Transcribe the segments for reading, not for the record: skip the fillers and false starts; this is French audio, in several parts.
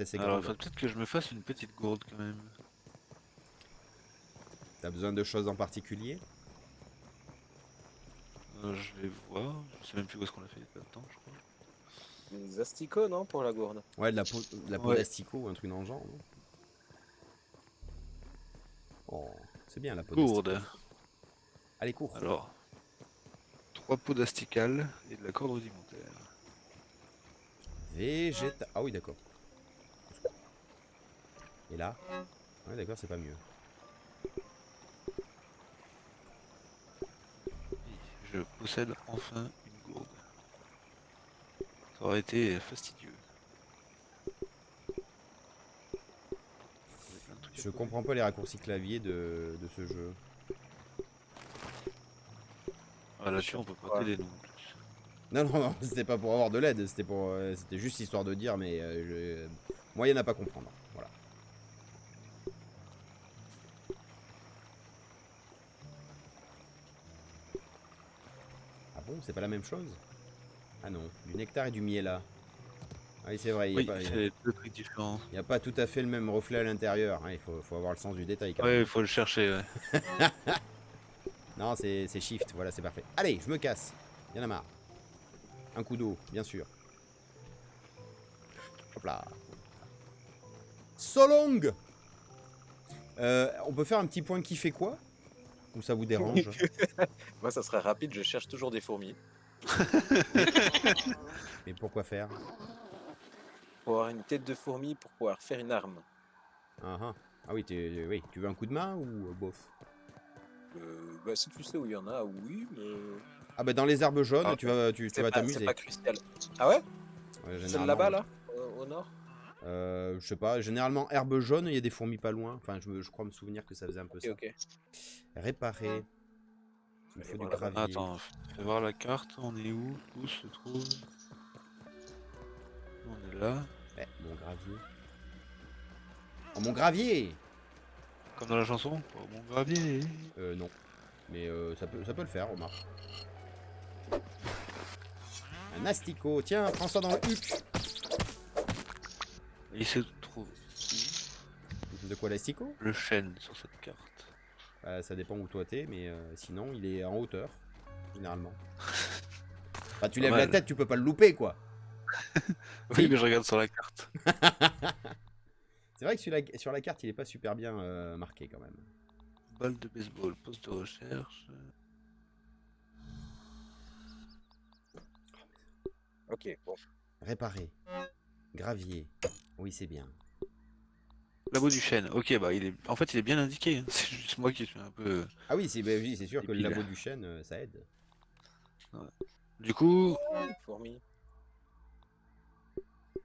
piste assez Alors, il grande. faut peut-être que je me fasse une petite gourde quand même. T'as besoin de choses en particulier? Je vais voir. Je sais même plus où est-ce qu'on l'a fait il y a pas de temps, je crois. Des asticots, non, pour la gourde? Ouais, de la peau Ouais. d'asticot, un truc dans le genre, non? Oh, c'est bien la peau d'asticot. Gourde. Allez, cours. Alors, 3 peaux d'asticale et de la corde rudimentaire. Végéta... Ah oui, d'accord. Et là? Ouais, d'accord, c'est pas mieux. Oui, je possède enfin une gourde. Ça aurait été fastidieux. Avec plein de trucs à Je coller. comprends pas les raccourcis clavier de ce jeu. Ah, là-dessus, on peut pas t'aider non plus. Non, non, non, c'était pas pour avoir de l'aide, c'était pour, c'était juste histoire de dire, mais moyen à pas comprendre. Voilà. Ah bon, c'est pas la même chose? Ah non, du nectar et du miel là. Ah oui, c'est vrai, il Oui, n'y a, c'est deux trucs différents. a pas tout à fait le même reflet à l'intérieur. Hein, il faut avoir le sens du détail quand Ouais, même. il faut le chercher, ouais. Non, c'est shift, voilà, c'est parfait. Allez, je me casse. Y'en a marre. Un coup d'eau, bien sûr. Hop là. So long. On peut faire un petit point qui fait quoi? Ou ça vous dérange? Moi, ça serait rapide, je cherche toujours des fourmis. Mais pourquoi faire? Pour avoir une tête de fourmi pour pouvoir faire une arme. Ah, ah. Ah oui, oui, tu veux un coup de main ou bof? Bah, si tu sais où il y en a, oui, mais. Ah bah dans les herbes jaunes, Ah, tu vas c'est t'amuser. pas crucial. Ah ouais? Ouais, Celle généralement, là-bas, ouais. là? Au nord? Je sais pas, généralement herbe jaune, il y a des fourmis pas loin. Enfin, je crois me souvenir que ça faisait un peu Ok, ça. ok. Réparer. Il me Allez faut du voir là-bas. gravier. Attends, fais voir la carte, on est où se trouve? On est là. Eh, mon gravier. Oh, mon gravier! Comme dans la chanson, oh, mon gravier. Non. Mais ça peut le faire, remarque. Un asticot. Tiens, prends ça dans le huc. Et il se trouve De quoi l'asticot? le chêne sur cette carte. Bah, ça dépend où toi t'es, mais sinon, il est en hauteur. Généralement. Enfin, tu Pas lèves la mal. tête, tu peux pas le louper, quoi. Oui, mais je regarde sur la carte. C'est vrai que sur la carte, il est pas super bien marqué, quand même. Balle de baseball, poste de recherche. Ok, bon. Réparer. Gravier. Oui, c'est bien. Labo du chêne. Ok, bah il est. En fait, il est bien indiqué. Hein. C'est juste moi qui suis un peu. Ah oui, c'est bah oui, c'est sûr que le Débile. labo du chêne, ça aide. Ouais. Du coup, Une fourmi.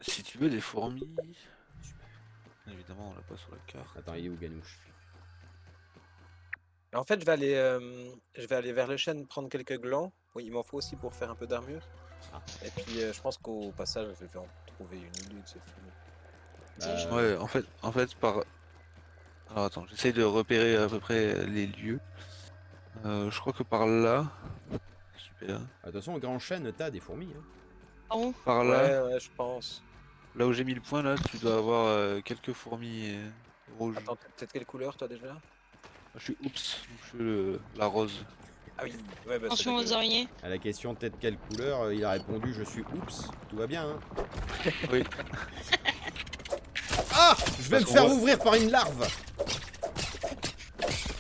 si tu veux des fourmis. Évidemment, on l'a pas sur la carte. Attends, il est où, Ganouche? En fait, je vais aller vers le chêne prendre quelques glands. Oui, il m'en faut aussi pour faire un peu d'armure. Ah. Et puis, je pense qu'au passage, je vais en trouver une ou deux de ces fourmis. Ouais, en fait, par. Alors attends, j'essaye de repérer à peu près les lieux. Je crois que par là. Super. De toute façon, au grand chêne, t'as des fourmis. Hein. Ah bon? Par là, Ouais, je pense. là où j'ai mis le point, là, tu dois avoir quelques fourmis rouges. Attends, peut-être quelle couleur, toi, déjà? Je suis oups, donc je suis la rose. Ah oui, ouais, bah, Attention aux araignées. À la question peut-être quelle couleur, il a répondu je suis oups, tout va bien. Hein. Oui. Ah, je vais Parce me qu'on faire voit- ouvrir par une larve.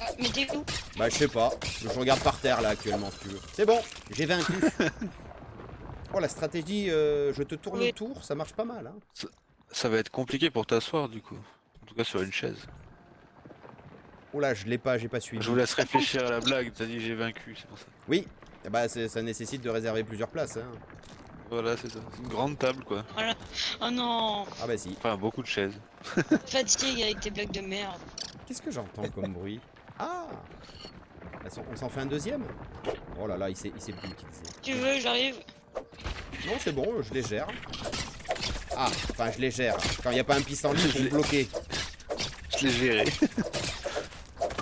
Ah, mais t'es où? Bah je sais pas, je regarde par terre là actuellement si tu veux. C'est bon, j'ai vaincu. Oh la stratégie, je te tourne Oui. autour, ça marche pas mal. Hein. Ça va être compliqué pour t'asseoir du coup. En tout cas sur une chaise. Oh là, je l'ai pas, j'ai pas suivi. Je vous laisse réfléchir à la blague, t'as dit j'ai vaincu, c'est pour ça. Oui, bah ça nécessite de réserver plusieurs places. Hein. Voilà, c'est ça. C'est une grande table quoi. Voilà. Oh non! Ah bah si. Enfin, beaucoup de chaises. Fatigue avec tes blagues de merde. Qu'est-ce que j'entends comme bruit? Ah, on s'en fait un deuxième? Oh là là, il s'est plus utilisé. Tu veux, j'arrive? Non, c'est bon, je les gère. Ah, enfin, je les gère. Quand il n'y a pas un pissenlit pour me bloquer. Je l'ai géré.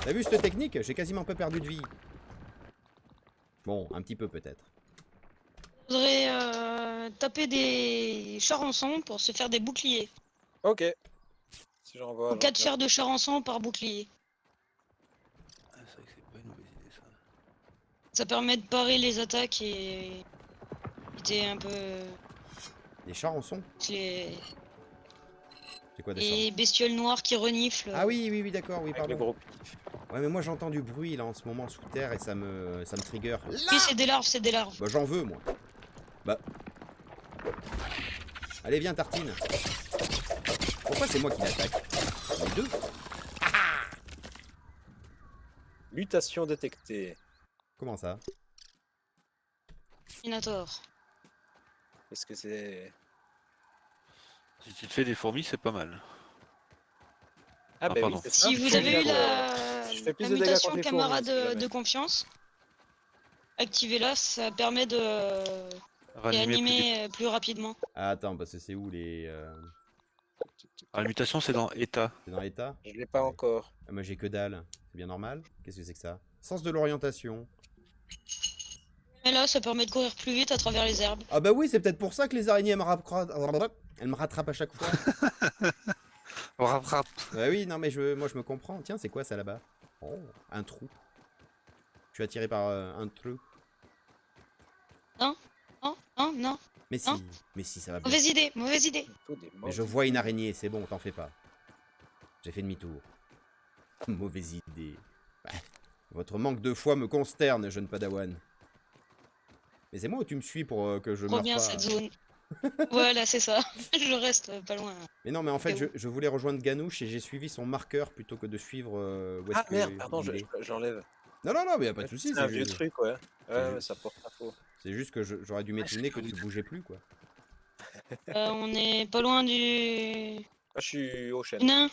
T'as vu cette technique? J'ai quasiment pas perdu de vie. Bon, un petit peu peut-être. Faudrait taper des charançons pour se faire des boucliers. Ok. Si j'envoie. Faut 4 chairs de charançon par bouclier. Ah, c'est vrai que c'est pas une mauvaise idée ça. Ça permet de parer les attaques et éviter un peu Des charançons? les, C'est quoi des les charançons? bestioles noires qui reniflent. Ah oui, oui, oui, d'accord, oui, Avec le pardon. gros. Ouais, mais moi j'entends du bruit là en ce moment sous terre et ça me trigger. Oui, c'est des larves, c'est des larves. Bah j'en veux moi. Bah. Allez viens Tartine. Pourquoi c'est moi qui l'attaque? Les deux. Mutation détectée. Comment ça? Minator. Est-ce que c'est. Si tu te fais des fourmis, c'est pas mal. Ah, bah oui, pardon. c'est ça. Si vous avez eu Je fais plus la de dégâts mutation contre les fourmis, camarade si jamais. de confiance, activez-la, ça permet de Ranimer plus vite. réanimer plus rapidement. Ah, attends, parce que c'est où les. Ah, la mutation, c'est dans état. C'est dans l'état? Je l'ai pas Ouais. encore. Ah, moi j'ai que dalle. C'est bien normal? Qu'est-ce que c'est que ça? Sens de l'orientation. Mais là, ça permet de courir plus vite à travers les herbes. Ah bah oui, c'est peut-être pour ça que les araignées elles me rattrapent à chaque fois. Rap, rap. Bah oui, non mais moi je me comprends. Tiens, c'est quoi ça là-bas? Oh, un trou. Je suis attiré par un trou. Non, non. Mais si, Hein? mais si, ça va bien. Mauvaise idée, mauvaise idée. Tout des Mais je vois une araignée, c'est bon, t'en fais pas. J'ai fait demi-tour. Mauvaise idée. Bah, votre manque de foi me consterne, jeune padawan. Mais c'est moi où tu me suis pour que je Trop meure bien pas. cette zone. Voilà, c'est ça. Je reste pas loin. Mais non, mais en fait, C'est où je voulais rejoindre Ganouche et j'ai suivi son marqueur plutôt que de suivre où est-ce Ah que merde, pardon, il est. j'enlève. Non, non, non, mais y a pas de soucis. C'est un vieux truc, ouais. Ouais, mais juste- ça porte pas faux. C'est juste que j'aurais dû m'étonner que tu bougeais plus, quoi. On est pas loin du Ah, je suis au chêne. nain.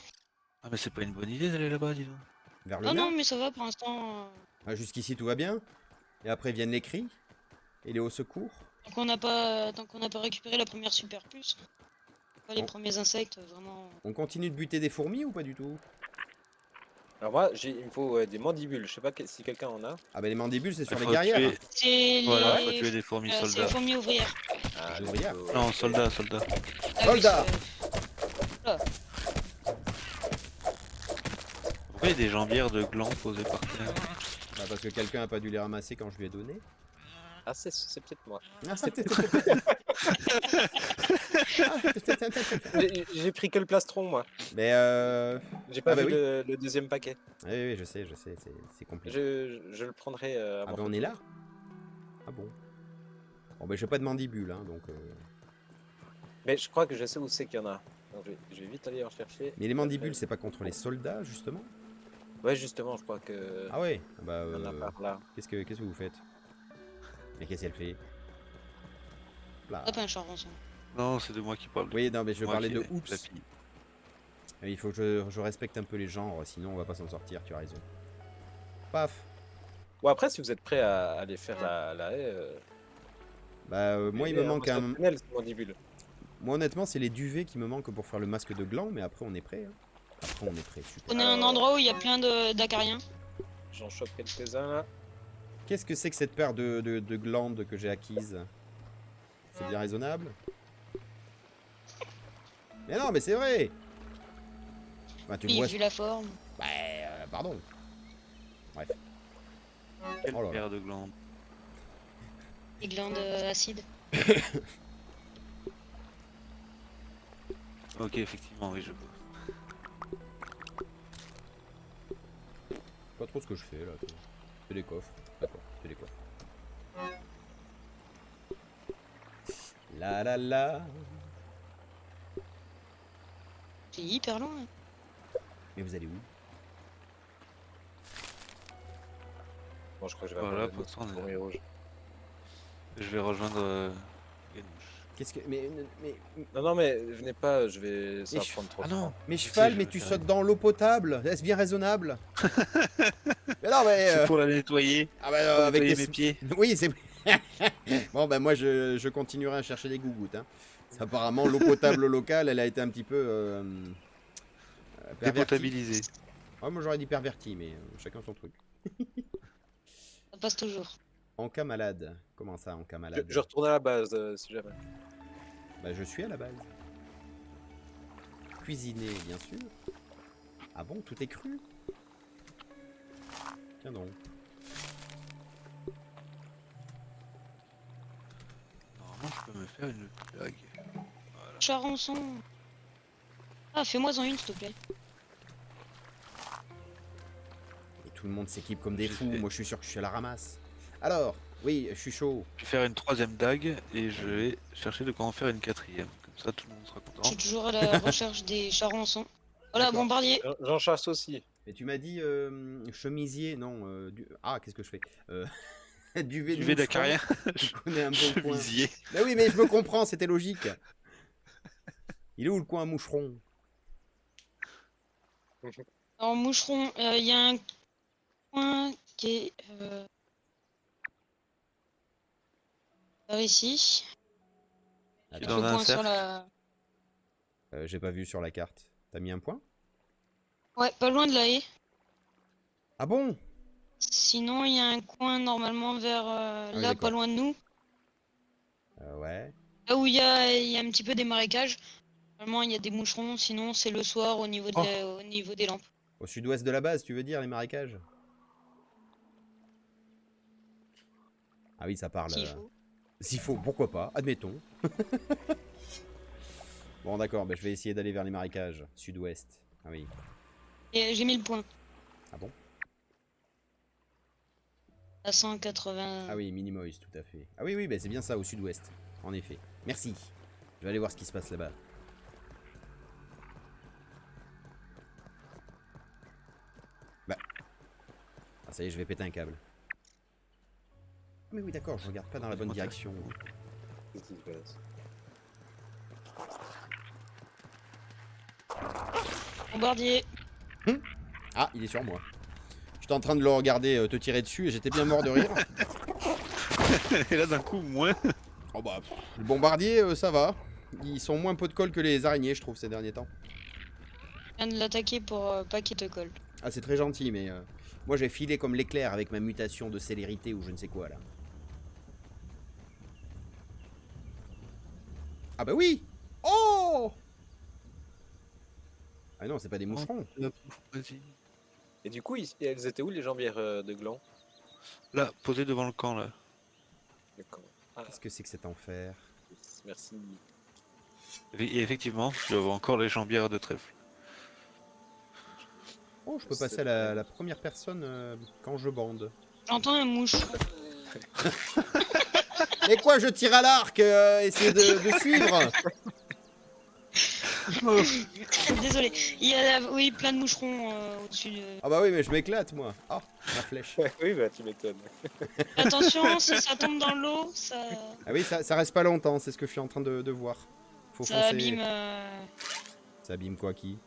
Ah, mais c'est pas une bonne idée d'aller là-bas, dis donc. Vers le Ah nain. non, mais ça va pour l'instant. Ah, jusqu'ici, tout va bien. Et après viennent les cris et les hauts secours. Tant qu'on n'a pas récupéré la première super puce. Pas les Bon. premiers insectes, vraiment. On continue de buter des fourmis ou pas du tout? Alors moi, il me faut des mandibules. Je sais pas si quelqu'un en a. Ah bah les mandibules, c'est sur Il les faut guerrières. tuer... C'est Voilà, les... faut tuer des fourmis c'est les soldats. fourmis ouvrières. Ah, Les ouvrières. Non, soldats, soldats. Ah oui, Soldats. Pourquoi il y a des jambières de glands posées par terre? Bah, parce que quelqu'un a pas dû les ramasser quand je lui ai donné. Ah, c'est peut-être moi. Ah, J'ai pris que le plastron, moi. Mais J'ai pas Ah bah vu oui. le deuxième paquet. Oui, oui, je sais, c'est compliqué. Je le prendrai à Ah mon bah on est retour. là. Ah bon. Bon bah j'ai pas de mandibule, hein, donc... Mais je crois que je sais où c'est qu'il y en a. Donc je vais vite aller en chercher. Mais les mandibules, c'est pas contre les soldats, justement? Ouais, justement, je crois que. Ah ouais. Ah bah Il y en a par là. qu'est-ce que vous faites? Mais qu'est-ce qu'elle fait? Là. Pas un charançon. Non, c'est de moi qui parle. Oui, non, mais je Moi parlais qui de ai la oups. pille. Il faut que je respecte un peu les genres, sinon on va pas s'en sortir, tu as raison. Paf. Bon, après, si vous êtes prêt à aller faire la haie. Bah moi il me manque un... tunnel, ce mandibule. Moi honnêtement c'est les duvets qui me manquent pour faire le masque de gland, mais après on est prêt. Hein. Après on est prêt, super. On est à un endroit où il y a plein d'acariens. J'en chope quelques-uns là. Qu'est-ce que c'est que cette paire de glandes que j'ai acquises? C'est bien raisonnable? Mais non, mais c'est vrai! Bah, tu le Oui, vois. vu la forme. Bah, pardon. Bref. Quelle Oh là là. Paire de glandes. Les glandes acides. Ok, effectivement, oui, je vois. Pas trop ce que je fais là. C'est des coffres. D'accord, c'est des coffres. La la la. C'est hyper loin. Hein. Mais vous allez où? Bon, je crois que je vais Voilà, avoir pour l'instant, on est là. fourmi rouge. Je vais rejoindre Ganouche. Qu'est-ce que. Mais Non, mais venez pas, je vais. Ça va je- prendre trop Ah de non temps. mais Si, cheval, je mais vais tu faire sautes dans l'eau potable. Est-ce bien raisonnable? Mais non, mais. C'est pour la nettoyer. Ah bah, Pour avec nettoyer tes... mes pieds. Oui, c'est... Bon, bah moi, je continuerai à chercher des gougouttes. Hein. Apparemment, l'eau potable locale, elle a été un petit peu... pervertie. Dépotabilisé. Ouais, moi, j'aurais dit perverti, mais chacun son truc. Ça passe toujours. En cas malade. Comment ça, en cas malade? Je retourne à la base si jamais. Bah, je suis à la base. cuisiner, bien sûr. Ah bon, tout est cru? Tiens donc. Normalement, je peux me faire une blague. Charançon. Ah, fais-moi-en une, s'il te plaît. Et tout le monde s'équipe comme des Je fous. fais- Moi, je suis sûr que je suis à la ramasse. Alors, oui, je suis chaud. Je vais faire une 3ème dague et je vais chercher de quoi en faire une 4ème. Comme ça, tout le monde sera Je content. suis toujours à la recherche des charançons. Voilà, D'accord. bombardier. J'en chasse aussi. Et tu m'as dit chemisier, non. Ah, qu'est-ce que je fais duvet de Duvet moucheron. d'acariens, Tu connais un bon coin. chemisier. Mais oui, mais je me comprends, c'était logique. Il est où le coin moucheron? En moucheron, il y a un coin qui est par ici. Attends, Dans Le un point sur cercle. la... j'ai pas vu sur la carte. T'as mis un point? Ouais, pas loin de la haie. Ah bon? Sinon, il y a un coin normalement vers oui, là, pas d'accord. loin de nous. Ouais. Là où il y a un petit peu des marécages. Normalement, il y a des moucherons. Sinon, c'est le soir au niveau, Oh. au niveau des lampes. Au sud-ouest de la base, tu veux dire, les marécages? Ah oui, ça parle. S'il faut. S'il faut, pourquoi pas, admettons. Bon, d'accord, bah, je vais essayer d'aller vers les marécages, sud-ouest. Ah oui. Et j'ai mis le point. Ah bon? À 180. Ah oui, Minimoise, tout à fait. Ah oui, oui, bah, c'est bien ça, au sud-ouest. En effet. Merci. Je vais aller voir ce qui se passe là-bas. Bah. Ah, ça y est, je vais péter un câble. Ah, mais oui, d'accord, je regarde pas dans la bonne direction. Qu'est-ce qui se passe? Bombardier. Ah, il est sur moi. J'étais en train de le regarder te tirer dessus et j'étais bien mort de rire. Et là, d'un coup, moins. Oh bah, pff, le bombardier, ça va. Ils sont moins pot de colle que les araignées, je trouve, ces derniers temps. Je viens de l'attaquer pour pas qu'il te colle. Ah, c'est très gentil, mais moi j'ai filé comme l'éclair avec ma mutation de célérité ou je ne sais quoi là. Ah bah oui! Oh! Ah non, c'est pas des moucherons. Vas-y. Et du coup, elles étaient où les jambières de gland? Là, posé devant le camp, là. D'accord. Ah, Qu'est-ce que c'est que cet enfer? merci. Et effectivement, je vois encore les jambières de trèfle. Oh, je peux passer à la première personne quand je bande. J'entends un mouche. Et quoi, je tire à l'arc, essayez de suivre. Désolé. Il y a oui, plein de moucherons au-dessus de... Ah bah oui, mais je m'éclate moi. Ah, ma flèche. Oui, bah tu m'étonnes. Attention, si ça tombe dans l'eau, ça... Ah oui, ça reste pas longtemps, c'est ce que je suis en train de voir. Faut ça foncer. abîme... Ça abîme quoi qui?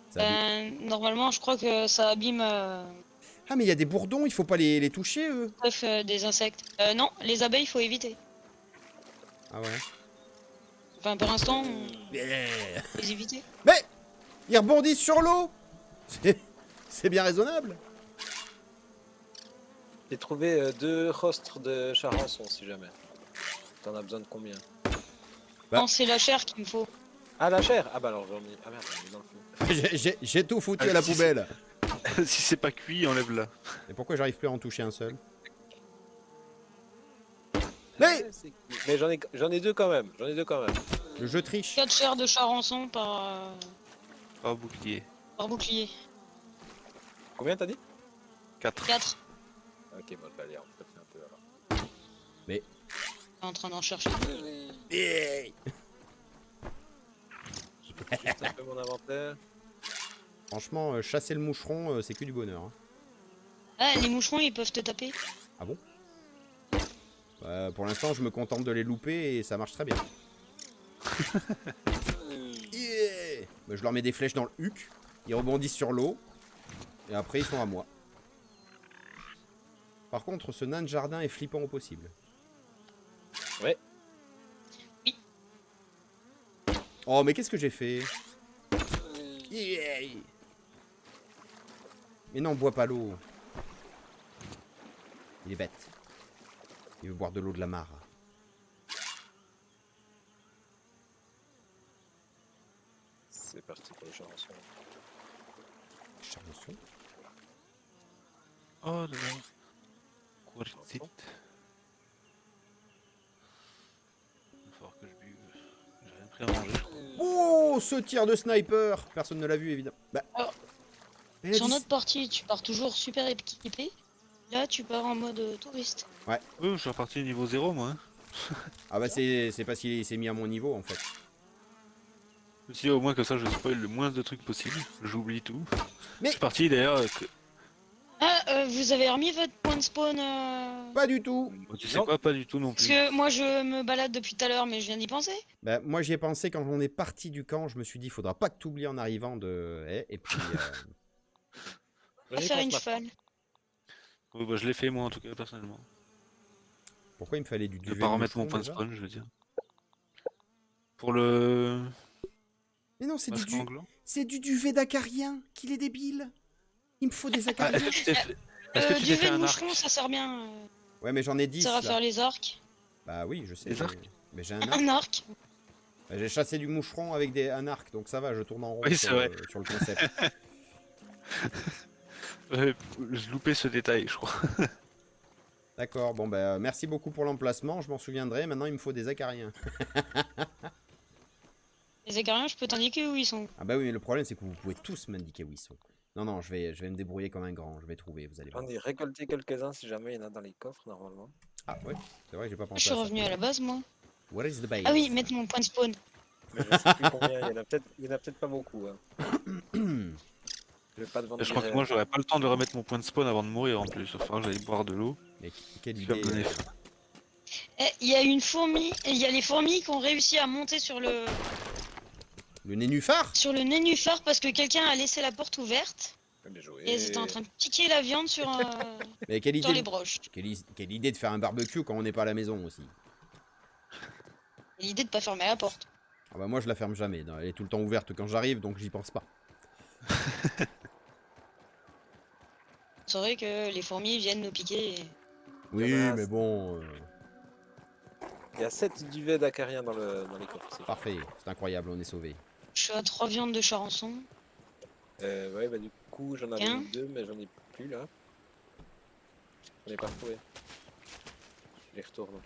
Ça abîme- normalement, je crois que ça abîme Ah mais il y a des bourdons, il faut pas les toucher eux. bref, des insectes. Non, les abeilles, faut éviter. Ah ouais. Enfin, pour l'instant, Yeah. faut les éviter. Mais ils rebondissent sur l'eau. C'est bien raisonnable. J'ai trouvé 2 rostres de charançon si jamais. T'en as besoin de combien? Bah. Non, c'est la chair qu'il me faut. Ah, la chair. Ah bah alors j'en ai... Ah merde, j'en ai dans le feu. J'ai tout foutu Ah, à la si poubelle. Si c'est pas cuit, enlève-la. Et pourquoi j'arrive plus à en toucher un seul? Mais Mais j'en ai 2 quand même. J'en ai 2 quand même. le jeu triche. 4 chairs de charançon Pas bouclier. par bouclier. Combien t'as dit? 4. 4. Ok, bon, je vais aller en fait un peu alors. En train d'en chercher. Yeah. Juste un peu mon inventaire. Franchement, chasser le moucheron, c'est que du bonheur. Hein. Ah, les moucherons, ils peuvent te taper. Ah bon? Pour l'instant, je me contente de les louper et ça marche très bien. Yeah. Bah, je leur mets des flèches dans le huc, ils rebondissent sur l'eau, et après ils sont à moi. Par contre, ce nain de jardin est flippant au possible. Ouais. Oui. Oh, mais qu'est-ce que j'ai fait? Yeah. Mais non, bois pas l'eau. Il est bête. Il veut boire de l'eau de la mare. c'est parti pour le charançon. Charançon. Oh là là. Quartzite. Il va falloir que je buve. J'ai rien pris à manger, je crois. Oh, ce tir de sniper. Personne ne l'a vu, évidemment. Bah, Alors, elle a sur dit- notre partie, tu pars toujours super équipé. Là, tu pars en mode touriste. Oui, je suis reparti niveau 0 moi. Hein. Ah bah c'est parce qu'il s'est mis à mon niveau, en fait. Je me suis dit au moins que ça je spoil le moins de trucs possible. J'oublie tout. Mais- Je suis parti d'ailleurs. Ah, vous avez remis votre point de spawn Pas du tout. Tu sais Non. quoi, pas du tout non Parce plus. que moi, je me balade depuis tout à l'heure, mais je viens d'y penser. Bah, moi, j'y ai pensé quand on est parti du camp. Je me suis dit, faudra pas que tu oublies en arrivant de... Et puis... On va faire une cheval. Oui, bah, je l'ai fait moi en tout cas personnellement. Pourquoi il me fallait du Je duvet vais pas de remettre mon moucheron, point de déjà spawn, je veux dire. Pour le. Mais non, c'est masque du anglo. c'est du duvet d'acarien. Qu'il est débile. Il me faut des Ah, acariens. est-ce que tu t'es fait, est-ce que tu t'es Duvet fait de un arc? moucheron, ça sert bien. Ouais, mais j'en ai 10, Ça sert à là. faire les arcs. Bah oui, je sais. Des mais- arcs Mais j'ai un arc. Un arc. Bah, j'ai chassé du moucheron avec un arc, donc ça va, je tourne en rond Oui, sur, c'est vrai. sur le concept. Je loupais ce détail, je crois. D'accord, bon bah merci beaucoup pour l'emplacement, je m'en souviendrai. Maintenant, il me faut des acariens. Les acariens, je peux t'indiquer où ils sont. Ah bah oui, mais le problème, c'est que vous pouvez tous m'indiquer où ils sont. Non, non, je vais me débrouiller comme un grand, je vais trouver, vous allez voir. J'en ai récolté quelques-uns si jamais il y en a dans les coffres normalement. Ah ouais, c'est vrai que j'ai pas Je pensé suis à ça. revenu à la base, moi. What is the base? Ah oui, mettre mon point de spawn. Mais je sais plus combien, il y en a peut-être pas beaucoup. Hein. Je vais pas te vendre Je crois que moi j'aurais pas le temps de remettre mon point de spawn avant de mourir en plus. Il va falloir que j'aille boire de l'eau. Mais quelle Tu vas me idée donner Eh, il y a une fourmi, et il y a les fourmis qui ont réussi à monter sur le nénuphar? nénuphar parce que quelqu'un a laissé la porte ouverte Bien joué. et elles étaient en train de piquer la viande sur, Mais quelle sur les idée, broches. quelle idée de faire un barbecue quand on n'est pas à la maison aussi. Et l'idée de pas fermer la porte. Ah bah moi je la ferme jamais, elle est tout le temps ouverte quand j'arrive, donc j'y pense pas. C'est vrai que les fourmis viennent nous piquer. Oui, Il y en a- mais bon, Il y a 7 duvets d'acariens dans les coffres. c'est parfait, c'est incroyable, on est sauvé. Je suis à 3 viandes de charançon. Ouais, bah du coup, j'en avais Tiens. 2, mais j'en ai plus là. J'en ai pas retrouvé. Je les retourne.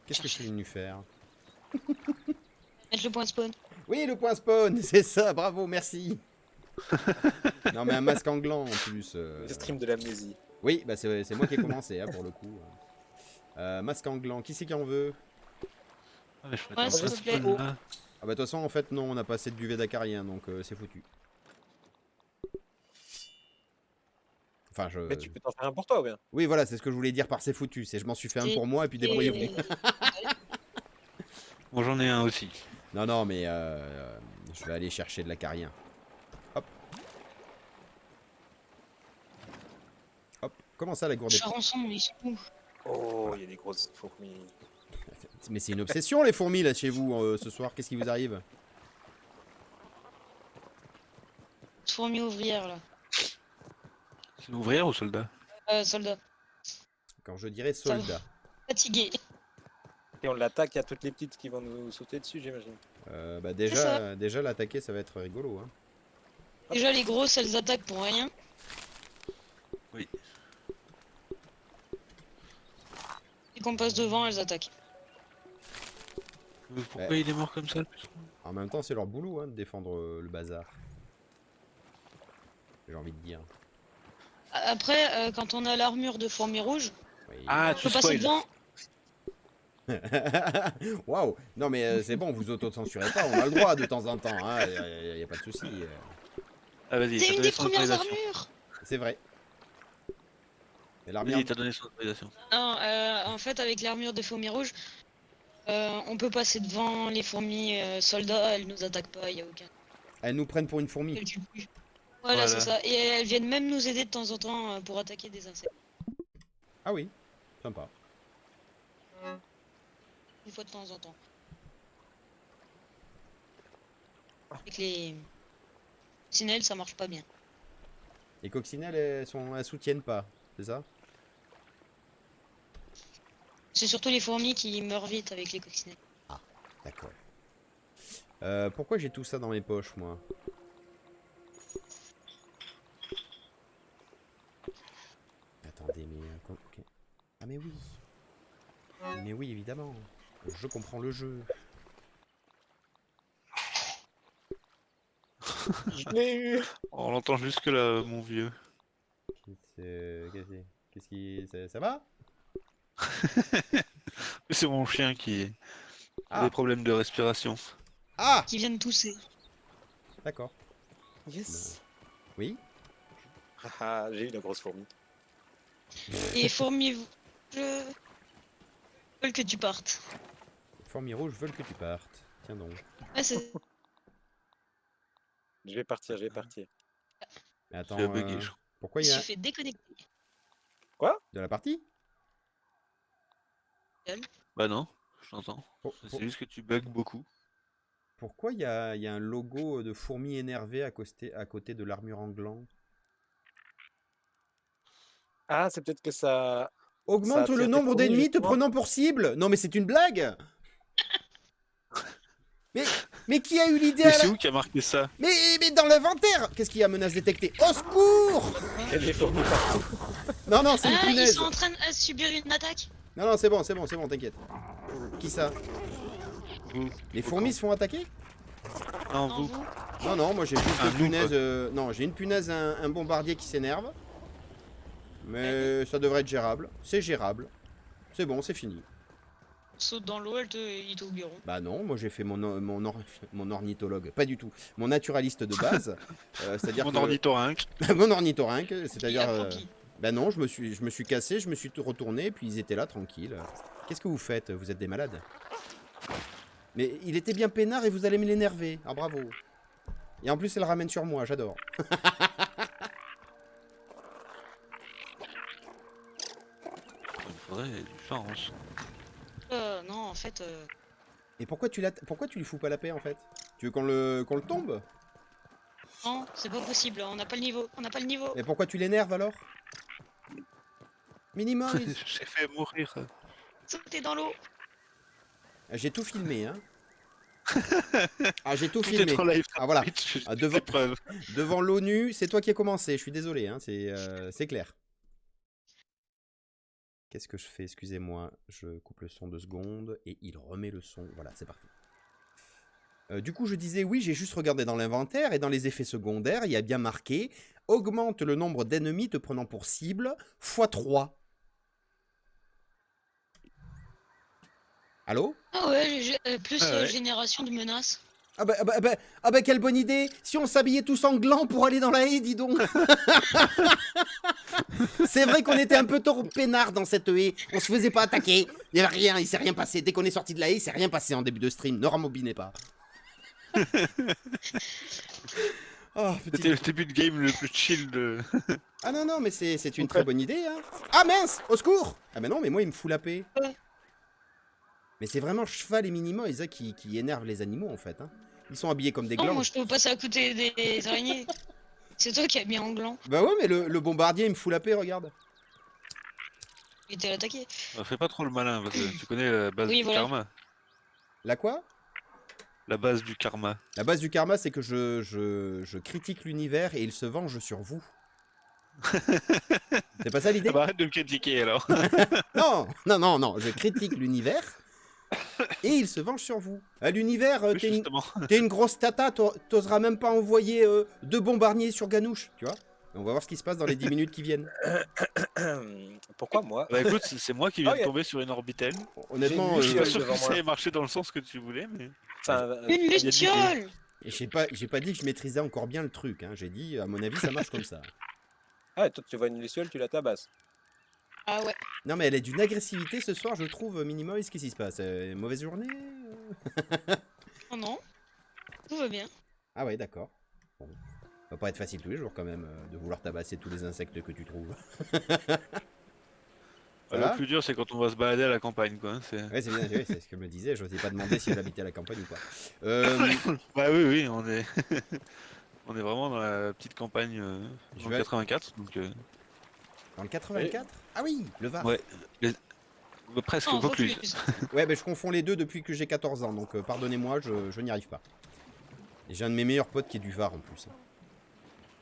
Qu'est-ce que je suis venu faire? Mettre le point de spawn. Oui, le point spawn, c'est ça, bravo, merci. Non mais un masque anglant en plus. Le stream de l'amnésie. Oui, bah c'est moi qui ai commencé hein, pour le coup. Masque anglant, qui c'est qui en veut? Ah, mais je peux Ouais, mettre un s'il point te de plaît. spawn là. Ah bah de toute façon en fait non, on n'a pas assez de duvet d'acarien donc c'est foutu. Enfin je... Mais tu peux t'en faire un pour toi ou bien? Oui voilà, c'est ce que je voulais dire par c'est foutu, c'est je m'en suis fait un Et- pour moi et puis débrouillez-vous. Bon, j'en ai un aussi. Non non mais je vais aller chercher de l'acarien. Hop. Hop, comment ça la gourde des... Charançon, ils sont où? Oh, il y a des grosses fourmis. Mais c'est une obsession les fourmis là chez vous ce soir, qu'est-ce qui vous arrive? Fourmis ouvrières là. C'est une ouvrière ou soldat? Soldat. Quand je dirais Ça va. soldat. Fatigué. Et on l'attaque, il y a toutes les petites qui vont nous sauter dessus, j'imagine. Bah ça. déjà l'attaquer ça va être rigolo hein. Déjà les grosses elles attaquent pour rien. Oui. Et qu'on passe devant elles attaquent. Pourquoi Ouais. il est mort comme ça le putain? En même temps c'est leur boulot hein, de défendre le bazar. J'ai envie de dire. Après quand on a l'armure de fourmi rouge, Oui. Ah, on tu peut passer spoil. devant. Waouh. Non mais c'est bon, vous auto-censurez pas, on a le droit de temps en temps, hein, y a pas de souci. Ah, vas-y, C'est t'as une donné des son premières autorisation. armures. C'est vrai. Et l'armure... Vas-y, t'as donné son autorisation. Non, en fait avec l'armure de fourmi rouge, on peut passer devant les fourmis soldats, elles nous attaquent pas, y a aucun. Elles nous prennent pour une fourmi. Elles tuent plus. Voilà, c'est ça. Et elles viennent même nous aider de temps en temps pour attaquer des insectes. Ah oui, sympa. Une fois de temps en temps. Avec les coccinelles, ça marche pas bien. Les coccinelles elles soutiennent pas, c'est ça? C'est surtout les fourmis qui meurent vite avec les coccinelles. D'accord. Pourquoi j'ai tout ça dans mes poches, moi? Attendez, mais... ok. Ah mais oui. Mais oui, évidemment. Je comprends le jeu. Je l'ai eu. On l'entend jusque là, mon vieux. Qu'est-ce qui... Ça va? C'est mon chien qui a Ah. des problèmes de respiration. Ah! Qui viennent tousser. D'accord. Yes. Oui? Ah, j'ai eu la grosse fourmi. Et fourmis, je veux que tu partes. Les fourmis rouges veulent que tu partes. Tiens donc. Ouais, c'est... Je vais partir, je vais partir. Mais attends, Tu as bugué, je crois. pourquoi Je il y me a suis fait déconnecter. de la partie? Bah non, je t'entends. C'est juste que tu bugs beaucoup. Pourquoi il y a un logo de fourmi énervé à côté de l'armure en gland? Ah, c'est peut-être que ça... Augmente attire le des nombre fourmis, d'ennemis te justement. prenant pour cible. Non mais c'est une blague. mais qui a eu l'idée Mais à c'est la... où qui a marqué ça? mais dans l'inventaire. Qu'est-ce qu'il y a, menace détectée? Au secours! Il y a des fourmis partout. Non, c'est une Ah, ils punaise. sont en train de subir une attaque. Non, c'est bon, t'inquiète. Qui ça? Vous. Les fourmis se font attaquer? Non, Non, vous. vous. Non, moi j'ai juste Un une nous, punaise. quoi. Non, j'ai une punaise, un bombardier qui s'énerve. Mais ça devrait être gérable. C'est gérable. C'est bon, c'est fini. Saute dans l'eau, ils t'oublieront. Bah non, moi j'ai fait mon ornithologue, pas du tout. Mon naturaliste de base, c'est-à-dire Mon que... ornithorynque. mon ornithorynque, Il c'est-à-dire... a propi. Bah non, je me suis cassé, je me suis tout retourné, puis ils étaient là, tranquilles. Qu'est-ce que vous faites? Vous êtes des malades? Mais il était bien peinard et vous allez me l'énerver. Ah bravo. Et en plus, elle ramène sur moi, j'adore. Il faudrait du chance. Non, en fait... Et pourquoi tu lui fous pas la paix, en fait? Tu veux qu'on le tombe? Non, c'est pas possible, on n'a pas le niveau. On n'a pas le niveau. Et pourquoi tu l'énerves, alors? Minimoise. J'ai fait mourir. Sautez dans l'eau. J'ai tout filmé, hein. Ah, j'ai tout Tout est filmé. trop live. Ah, voilà. Twitch, Ah, des preuves. Devant l'ONU, c'est toi qui as commencé, je suis désolé, hein, c'est clair. Qu'est-ce que je fais? Excusez-moi, je coupe le son 2 secondes et il remet le son. Voilà, c'est parti. Du coup, je disais oui, j'ai juste regardé dans l'inventaire et dans les effets secondaires, il y a bien marqué augmente le nombre d'ennemis te prenant pour cible x3. Allô? Ah ouais, plus Ah ouais. génération de menaces. Ah bah, quelle bonne idée! Si on s'habillait tous en gland pour aller dans la haie, dis donc! C'est vrai qu'on était un peu trop peinards dans cette haie. On se faisait pas attaquer. Il y avait rien, il s'est rien passé. Dès qu'on est sorti de la haie, il s'est rien passé en début de stream. Ne rembobinez pas. Oh, C'était le début de game le plus chill de... Ah non, mais c'est une très bonne idée. Hein. Ah mince! Au secours! Ah mais non, mais moi il me fout la paix. Ouais. Mais c'est vraiment Cheval et Minimoise qui énervent les animaux en fait. Hein. Ils sont habillés comme des Non, glands. moi je peux passer à côté des araignées. C'est toi qui as mis en gland. Bah ouais, mais le bombardier il me fout la paix, regarde. Il était attaqué. Fais pas trop le malin, parce que tu connais la base Oui, du voilà. karma. La quoi? La base du karma. La base du karma, c'est que je critique l'univers et il se venge sur vous. C'est pas ça l'idée? Ah bah arrête de me critiquer alors. Non, je critique l'univers et il se venge sur vous. L'univers, Oui, justement. t'es une grosse tata, t'oseras même pas envoyer 2 bombardiers sur Ganouche, tu vois? Et on va voir ce qui se passe dans les 10 minutes qui viennent. Pourquoi moi? Bah écoute, c'est moi qui viens Ah, de ok. tomber sur une orbitelle. Honnêtement, Je suis pas Luciole sûr devant que ça moi. ait marché dans le sens que tu voulais, mais... Enfin, Une il y a des luciole. j'ai pas dit que je maîtrisais encore bien le truc. Hein. J'ai dit, à mon avis, ça marche comme ça. Ah, toi, tu vois une luciole, tu la tabasses. Ah ouais. Non, mais elle est d'une agressivité ce soir, je trouve, Minimoise. Qu'est-ce qui se passe? Mauvaise journée? Oh non. Tout va bien. Ah ouais, d'accord. Bon. Ça va pas être facile tous les jours quand même de vouloir tabasser tous les insectes que tu trouves. Ça va Le plus dur, c'est quand on va se balader à la campagne, quoi. Ouais, c'est bien, ouais, c'est ce que je me disais. Je n'osais pas demander si elle habitait à la campagne ou pas. Bah oui, on est... on est vraiment dans la petite campagne Je dans vais- le 84, donc... Dans le 84? Ah oui, le Var. Ouais. Presque, Non, Vaucluse. Vaucluse. Ouais, mais je confonds les deux depuis que j'ai 14 ans, donc pardonnez-moi, je n'y arrive pas. Et j'ai un de mes meilleurs potes qui est du Var en plus.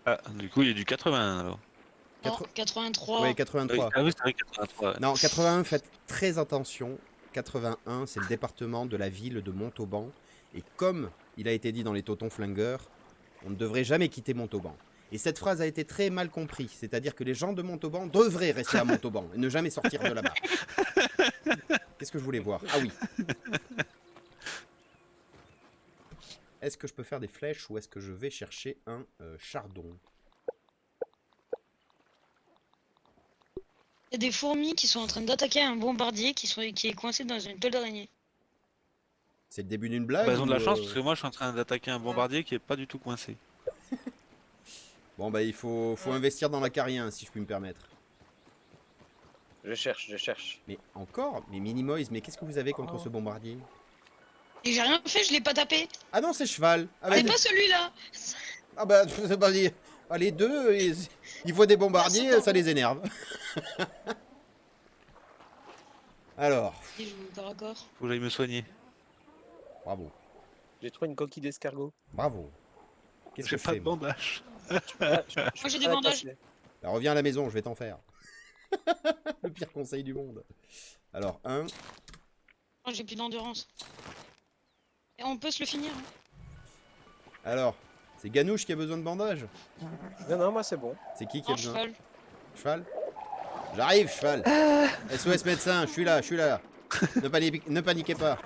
Ah, du coup, il y a du 81 alors. Non, Quatre- 83. Ouais, Oui. 83. Ah oui, c'est vrai, 83. Ouais. Non, 81, faites très attention. 81, c'est le département de la ville de Montauban. Et comme il a été dit dans les Totons Flingueurs, on ne devrait jamais quitter Montauban. Et cette phrase a été très mal comprise. C'est-à-dire que les gens de Montauban devraient rester à Montauban et ne jamais sortir de là-bas. Qu'est-ce que je voulais voir? Ah oui. Est-ce que je peux faire des flèches ou est-ce que je vais chercher un chardon? Il y a des fourmis qui sont en train d'attaquer un bombardier qui est coincé dans une toile d'araignée. C'est le début d'une Ah blague bah, ils ont de la ou, chance parce que moi je suis en train d'attaquer un bombardier qui est pas du tout coincé. Bon, bah il faut investir dans l'acarien, si je puis me permettre. Je cherche, je cherche. Mais encore? Mais Minimoise, mais qu'est-ce que vous avez contre ce bombardier? Et j'ai rien fait, je l'ai pas tapé. Ah non, c'est cheval. Ah, bah, C'est pas celui-là. ah bah, c'est pas dire. Ah, les deux, ils voient des bombardiers, Ah, ça les énerve. Alors, Et je joue corps à corps. Faut que j'aille me soigner. bravo, J'ai trouvé une coquille d'escargot. bravo. Qu'est-ce que J'ai je pas fais, de moi? bandage. Ah, Moi j'ai des ah, bandages. cassé. Bah, reviens à la maison, je vais t'en faire. Le pire conseil du monde. Alors, un. Oh, j'ai plus d'endurance. Et on peut se le finir. Hein. Alors, c'est Ganouche qui a besoin de bandage? Non, non, moi c'est bon. C'est qui a En besoin? cheval. Cheval? J'arrive, cheval. SOS médecin, je suis là, je suis là. Ne paniquez pas.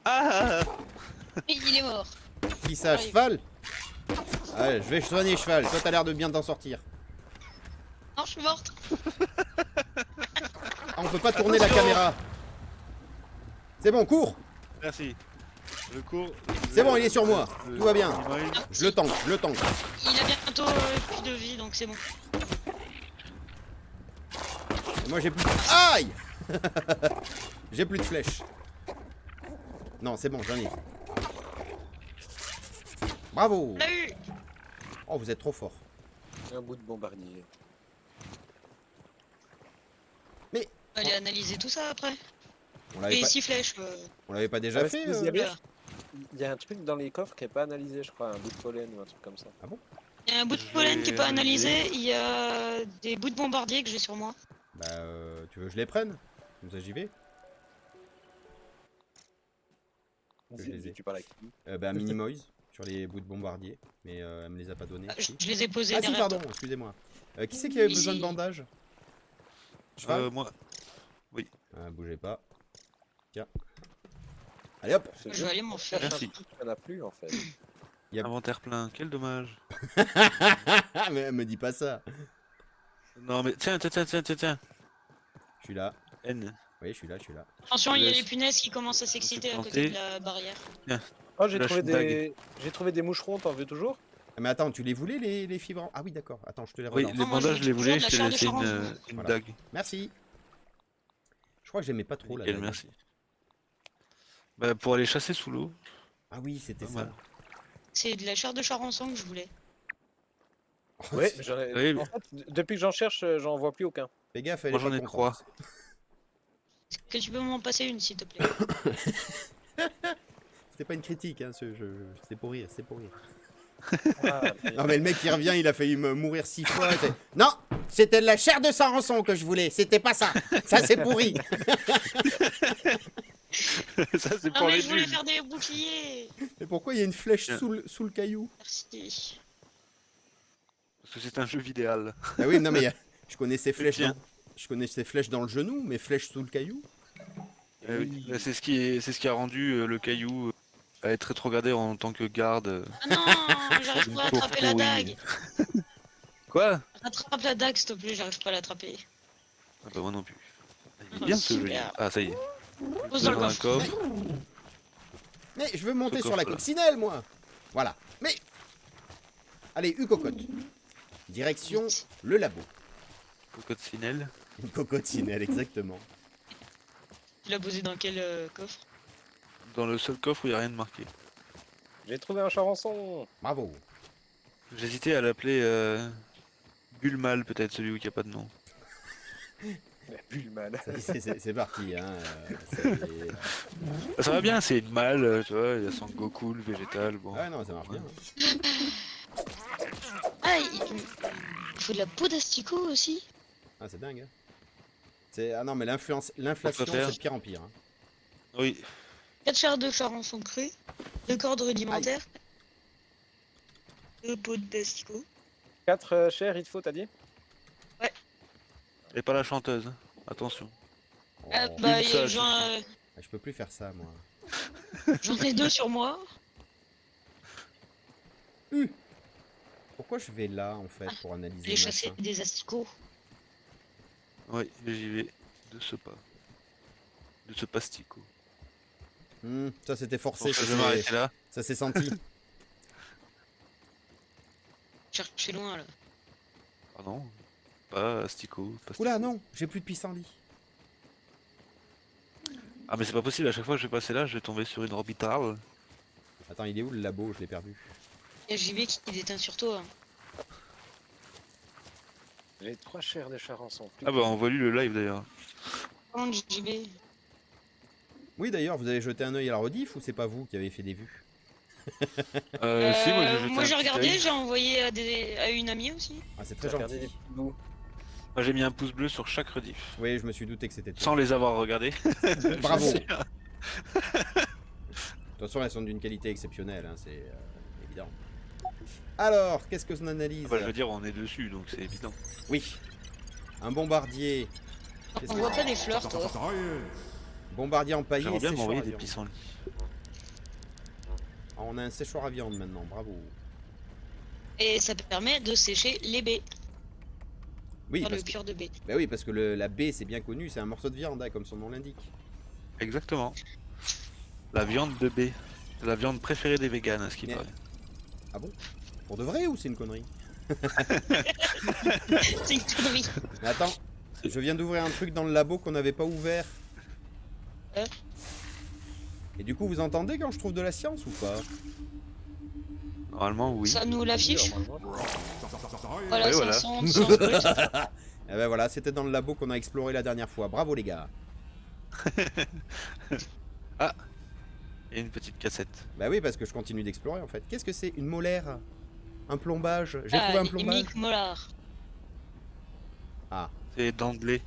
Ah Et il est mort. Qui ça, J'arrive. cheval? Ouais, je vais soigner cheval. Toi, t'as l'air de bien t'en sortir. Non, je suis morte. Ah, on peut pas tourner la Attention. caméra. C'est bon, cours. Merci. Le cours. C'est bon, il est sur moi. Tout va bien. Minimoise. Je le tank, je le tank. Il a bientôt plus de vie, donc c'est bon. Et moi, j'ai plus. Aïe. J'ai plus de flèches. Non, c'est bon, j'en ai. Bravo. On l'a eu. Oh, vous êtes trop fort. Un bout de bombardier. Allez analyser tout ça après. On l'avait Et pas, 6 flèches. on l'avait pas déjà Ah, fait vous y avez- Voilà. Il y a un truc dans les coffres qui est pas analysé, je crois, un bout de pollen ou un truc comme ça. Il y a un bout de Je pollen qui est vais pas analyser. analysé. Il y a des bouts de bombardier que j'ai sur moi. Bah, tu veux que je les prenne? Comme ça, j'y vais. Je les ai. Tu parles avec qui? Bah, Minimoise sur les bouts de bombardier. Mais elle me les a pas donnés. Ah, Si. je les ai posés Ah si, derrière. pardon, excusez-moi. Qui c'est qui avait besoin de Ici. bandage? Cheval? Moi. Bougez pas. Tiens. Allez hop. C'est Je vais aller m'en faire. Merci. Il n'y en a plus en fait. Yep. Inventaire plein, quel dommage. Mais me dis pas ça. Non mais tiens. Je suis là. N. Oui, je suis là, je suis là. Attention, il y a Laisse. les punaises qui commencent à s'exciter à côté planter. de la barrière. Oh, j'ai Lâche trouvé une bague. j'ai trouvé des moucherons, t'en veux toujours? Ah, mais attends, tu les voulais les fibres? Ah oui, d'accord. Attends, je te les Oui, relance. les moi, je bandages, veux je les toujours voulais, de la je t'ai chair de laissé charançon. une Voilà. dague. Merci. Je crois que j'aimais pas trop la Nickel, dague. merci. Bah, pour aller chasser sous l'eau. Ah oui, c'était Pas ça. mal. C'est de la chair de charançon que je voulais. Oui, j'en ai. Oui, En fait, depuis que j'en cherche, j'en vois plus aucun. Fais gaffe, elle Moi, est j'en pas ai contente. 3. Est-ce que tu peux m'en passer une, s'il te plaît? C'était pas une critique, hein, c'est pour rire, c'est pour rire. Ah, Non mais le mec qui revient, il a failli me mourir 6 fois. Non, c'était de la chair de Sarançon que je voulais, c'était pas ça. Ça c'est pourri. Ça, c'est Non, pour mais les je voulais nuls. faire des boucliers. Mais pourquoi il y a une flèche Tiens. sous le caillou? Merci. Parce que c'est un jeu vidéal. Ah oui, non mais je connais ces flèches Tiens. je connais ces flèches dans le genou, mais flèches sous le caillou? Oui. Bah, c'est ce qui a rendu le caillou à être rétrogradé en tant que garde. Ah non, j'arrive pas à Pour attraper la pourri. dague. Quoi? Attrape la dague, s'il te plaît, j'arrive pas à l'attraper. Ah bah moi non plus. Il est Oh, bien ce jeu. super. Ah ça y est. Pose dans le Dans un coffre. coffre. Mais je veux monter Ce sur la coffre-là. coccinelle, moi. Voilà. Mais allez, cocotte. Direction le labo. Cocotte Sinel. Une coccinelle, exactement. Tu l'as posé dans quel coffre? Dans le seul coffre où il n'y a rien de marqué. J'ai trouvé un charançon. Bravo. J'hésitais à l'appeler Bulmal peut-être, celui où il n'y a pas de nom. Il a plus le mal. C'est parti, hein. Ça va bien, c'est une malle, tu vois, il y a Son Goku, le végétal, bon. Ouais, non, ça marche bien. Ah, il faut de la peau d'asticot aussi. Ah, c'est dingue. Hein. Ah non, mais l'inflation, faire. c'est de pire en pire. Hein. Oui, 4 chars de charançon cru, 2 cordes rudimentaires, 2 peaux d'asticot. 4 chairs, il te faut, t'as dit? et pas la chanteuse, attention. Oh. Ah, bah, Une seule, Je peux plus faire ça, moi. j'en ai 2 sur moi. Pourquoi je vais là, en fait, pour analyser Les le chasser machin des asticots. Oui, j'y vais, de ce pas. De ce pastico. Ça, c'était forcé. Bon, Ça je vais m'arrêter là. s'est senti. Chercher loin là. Ah non, pas astico. Oula, non, j'ai plus de pissenlit. Ah mais c'est pas possible, à chaque fois que je vais passer là, je vais tomber sur une orbitale. Attends, il est où le labo? Je l'ai perdu. Il y a JB qui déteint sur toi. J'ai 3 chairs de charançon. Ah bah envoie-lui le live d'ailleurs. Prends JB. Oui, d'ailleurs, vous avez jeté un œil à la rediff ou c'est pas vous qui avez fait des vues? Si, moi j'ai jeté Moi un j'ai petit regardé, œil. j'ai envoyé à une amie aussi. Ah, c'est J'ai très regardé des gentil. petits bouts. Moi j'ai mis un pouce bleu sur chaque rediff. Oui, je me suis douté que c'était toi. Sans les avoir regardés. Bravo. Je De sais. toute façon, elles sont d'une qualité exceptionnelle, hein, c'est évident. Alors, qu'est-ce que son analyse? Bah, je veux dire, on est dessus, donc c'est évident. Oui. Un bombardier. Qu'est-ce On que voit c'est? pas des fleurs toi. Bombardier empaillé J'aimerais et bien séchoir m'envoyer à des viande. pissenlits. Ah, on a un séchoir à viande maintenant, bravo. Et ça permet de sécher les baies. Oui, Faire le parce que, pur de baies. bah oui, parce que la baie, c'est bien connu, c'est un morceau de viande, hein, comme son nom l'indique. Exactement. La viande de baie. C'est la viande préférée des véganes, à ce qui Mais- paraît. Ah bon? Pour de vrai ou c'est une connerie? C'est une connerie. Mais attends, je viens d'ouvrir un truc dans le labo qu'on n'avait pas ouvert. Hein? Et du coup, vous entendez quand je trouve de la science ou pas? Normalement, oui. Ça nous l'affiche. Normalement. Voilà, Ouais, voilà. 500 volts. Eh ben voilà, c'était dans le labo qu'on a exploré la dernière fois. Bravo les gars. Et une petite cassette. Bah oui, parce que je continue d'explorer en fait. Qu'est-ce que c'est? Une molaire? Un plombage? J'ai trouvé un plombage. Mick Molar. Ah, C'est dents de lait.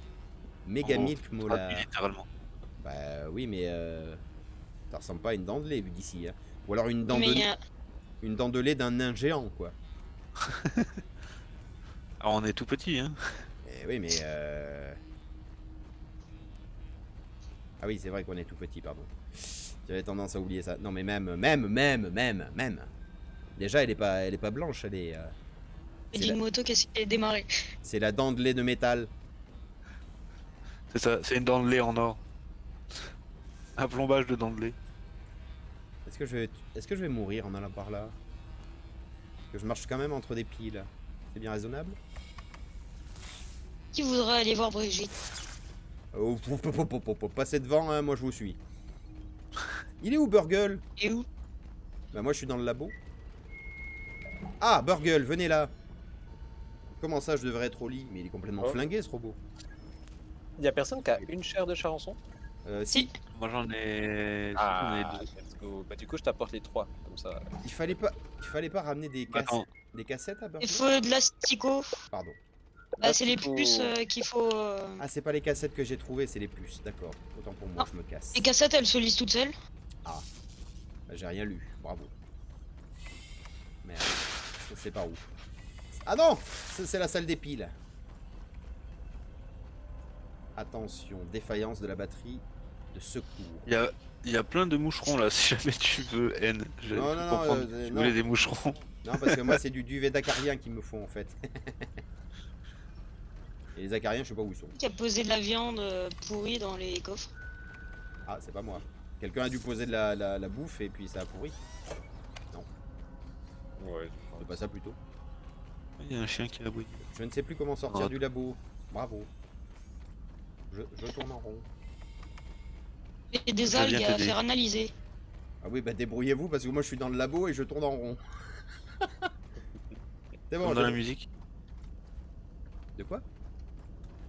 méga en gros, milk traduit molar. littéralement. Bah oui, mais ça ressemble pas à une dent de lait vu d'ici. Hein. Ou alors une dent, Mais une dent de lait d'un nain géant quoi. Alors on est tout petit, hein. Eh oui, mais ah oui, c'est vrai qu'on est tout petit, pardon. J'avais tendance à oublier ça. Non, mais même. Déjà, elle est pas blanche, elle est. il y a une moto qui essaie de démarrer. C'est la dent de lait de métal. C'est ça, c'est une dent de lait en or. Un plombage de dents de lait. Est-ce que je vais mourir en allant par là? Parce que je marche quand même entre des piles. C'est bien raisonnable? Qui voudrait aller voir Brigitte? Oh, passez devant, hein, moi je vous suis. Il est où Burgle? Et où? Bah moi je suis dans le labo. Ah, Burgle, venez là. Comment ça je devrais être au lit? Mais il est complètement Oh. flingué ce robot. Il y a personne qui a une chair de charançon? Si, Moi j'en ai... Ah, j'en ai deux. let's go. Bah du coup je t'apporte les 3, comme ça. il fallait pas ramener Attends. des cassettes à Burgle? Il faut de l'asticot. Pardon. Bah, c'est les Asticot. plus qu'il faut. Ah, c'est pas les cassettes que j'ai trouvées, c'est les plus. D'accord. Autant pour moi, Non. je me casse. Les cassettes, elles se lisent toutes seules. Bah, j'ai rien lu. Bravo. Merde. Je sais pas où. Ah non! C'est la salle des piles. Attention, défaillance de la batterie de secours. Il y a plein de moucherons là, si jamais tu veux, N. Je Non, peux non, non, comprendre que tu non. voulais des moucherons. Non, parce que moi, c'est du duvet d'acarien qu'il me faut en fait. Et les acariens, je sais pas où ils sont. Qui a posé de la viande pourrie dans les coffres. Ah, c'est pas moi. Quelqu'un a dû poser de la bouffe et puis ça a pourri. Ouais. C'est pas ça plutôt. Il y a un chien qui a aboyé. Je ne sais plus comment sortir Ah. du labo. Bravo. Je tourne en rond. Et des Je algues viens à t'aider. faire analyser. Ah oui, bah débrouillez-vous parce que moi je suis dans le labo et je tourne en rond. C'est bon, Comme dans la j'ai- musique. De quoi?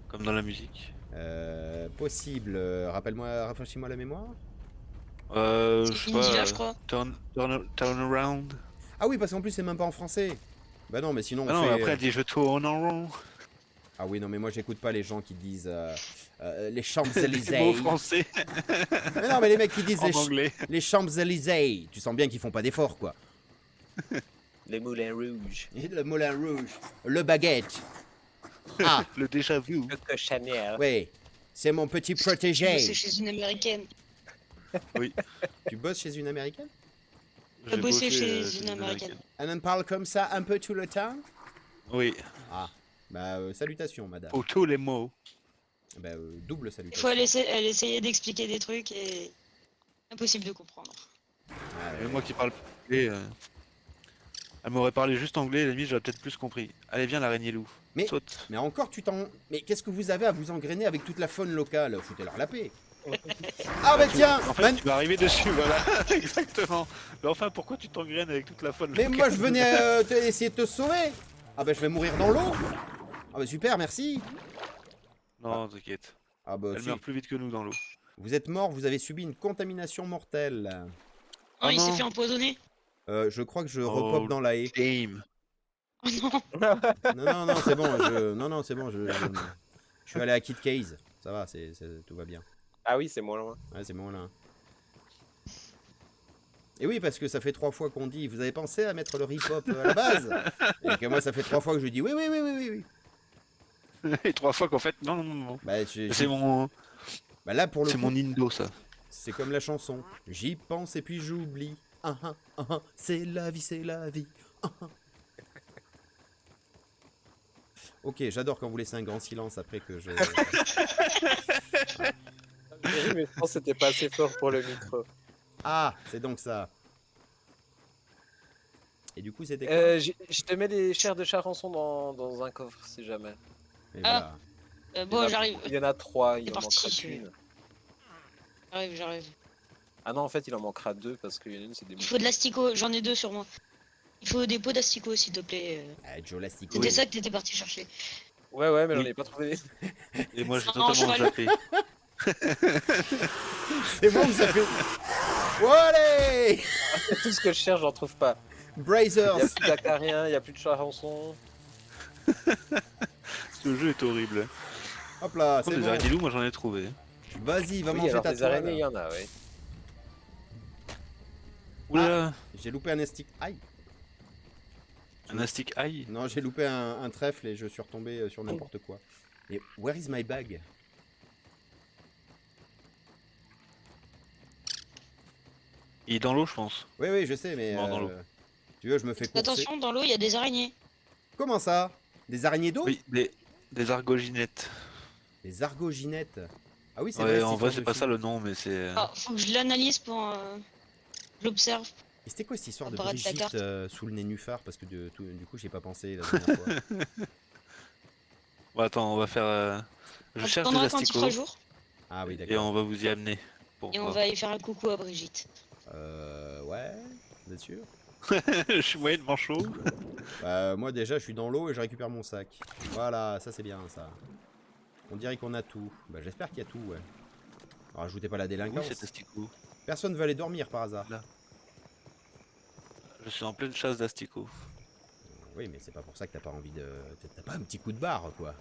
Comme dans la musique. Possible. Rappelle-moi, rafraîchis-moi la mémoire. Je sais India, pas. je crois. Turn around. Ah oui, parce qu'en plus, c'est même pas en français. Bah non, mais sinon, on Ah non, fait... après elle dit je tourne en rond. Ah oui, non, mais moi, j'écoute pas les gens qui disent les Les Champs-Élysées. mots français Mais non, mais les mecs qui disent en anglais. les Champs-Élysées. Tu sens bien qu'ils font pas d'efforts, quoi. Les moulins rouges. Et le Moulin Rouge. Le baguette. Ah, Le déjà vu. Coco Chanel. oui. C'est mon petit C'est protégé. chez une américaine. Tu bosses chez une américaine? J'ai bossé bossé, chez une une américaine. Elle en parle comme ça un peu tout le temps? Oui, Ah, bah salutations, madame. pour tous les mots. Bah double Des salutation. fois, elle essayait d'expliquer des trucs et impossible de comprendre. Ah, ouais. Et moi qui parle anglais, elle m'aurait parlé juste anglais, à la limite j'aurais peut-être plus compris. Allez viens l'araignée loup. Mais- Saute. Mais encore, tu t'en... Mais qu'est-ce que vous avez à vous engrainer avec toute la faune locale? Foutez-leur la paix. Ah bah tiens, En fait, Man- tu vas arriver dessus, voilà. Exactement. Mais enfin, pourquoi tu t'engraines avec toute la faune mais locale moi je venais essayer de te sauver. Ah bah je vais mourir dans l'eau. Ah bah super, merci. Non, t'inquiète. Ah bah Elle si. meurt plus vite que nous dans l'eau. Vous êtes mort, vous avez subi une contamination mortelle. Non, Ah il s'est non. fait empoisonner. Je crois que je Oh. repop dans la haie. Game. Oh non. Non, c'est bon, non, c'est bon, je suis allé à Kid Case. Ça va, tout va bien. Ah oui, c'est moins loin. Ouais, c'est bon là. Et oui, parce que ça fait 3 fois qu'on dit, vous avez pensé à mettre le hip-hop à la base? Et que moi, ça fait 3 fois que je dis oui, oui, oui, oui, oui, oui. Et 3 fois qu'en fait, non, non, non, non. Bah, C'est mon, bah là, pour le c'est coup, mon indo ça. c'est comme la chanson. J'y pense et puis j'oublie. C'est la vie, c'est la vie. Ok, j'adore quand vous laissez un grand silence après que je... Oui, mais je pense que c'était pas assez fort pour le micro. Ah, c'est donc ça. Et du coup, c'était quoi? Je te mets les chairs de charançon dans un coffre si jamais. Et Ah. voilà. Bon, j'arrive. Il y en a 3, il C'est en parti. manquera qu'une. J'arrive. Ah non, en fait, il en manquera 2 parce qu'il y en a une, c'est des Il faut de l'asticot, j'en ai 2 sur moi. Il faut des pots d'asticot, s'il te plaît. Ah, Joe Lastico. C'était ça que t'étais parti chercher. Ouais, mais j'en Oui. ai pas trouvé. Et moi j'ai Non, totalement cheval. zappé. C'est bon, ça fait... Allez Tout ce que je cherche, j'en trouve pas. Il y Brazers. a plus d'acariens, il y a plus de charançon. Ce jeu est horrible. Hop là, Par contre, c'est des bon. araignées loups, moi j'en ai trouvé. Vas-y, va Oui, manger alors ta des araignées, il y toile. en a, oui. Oula, J'ai loupé un estic... Aïe. un astic aïe. Non, j'ai loupé un trèfle et je suis retombé sur n'importe quoi. Et where is my bag? Il est dans l'eau, je pense. Oui, oui, je sais, mais... Mort dans l'eau. Tu veux, je me fais courser. Attention, dans l'eau, il y a des araignées. Comment ça? Des araignées d'eau? Oui, des argoginettes. Des argoginettes. Ah oui, c'est Ouais, vrai. en cette vrai, histoire c'est de pas film. ça le nom, mais c'est. Ah, faut que je l'analyse pour... Je l'observe. Et c'était quoi cette histoire de Apparaître la Brigitte carte. sous le nénuphar? Parce que du coup, j'y ai pas pensé la dernière fois. Bon, attends, on va faire. Je On cherche des attendra quand il asticots fera jour. Ah oui, et d'accord. on va vous y amener. Pour Et on voir. va aller faire un coucou à Brigitte. Ouais, vous êtes sûr? Je suis moyennement chaud. Bah, moi déjà, je suis dans l'eau et je récupère mon sac. Voilà, ça c'est bien ça. On dirait qu'on a tout. Bah, j'espère qu'il y a tout, ouais. Rajoutez pas la Oui, délinquance. cet asticot. Personne veut aller dormir par hasard. Là. Je suis en pleine chasse d'asticots. Oui, mais c'est pas pour ça que t'as pas envie de... T'as pas un petit coup de barre, quoi.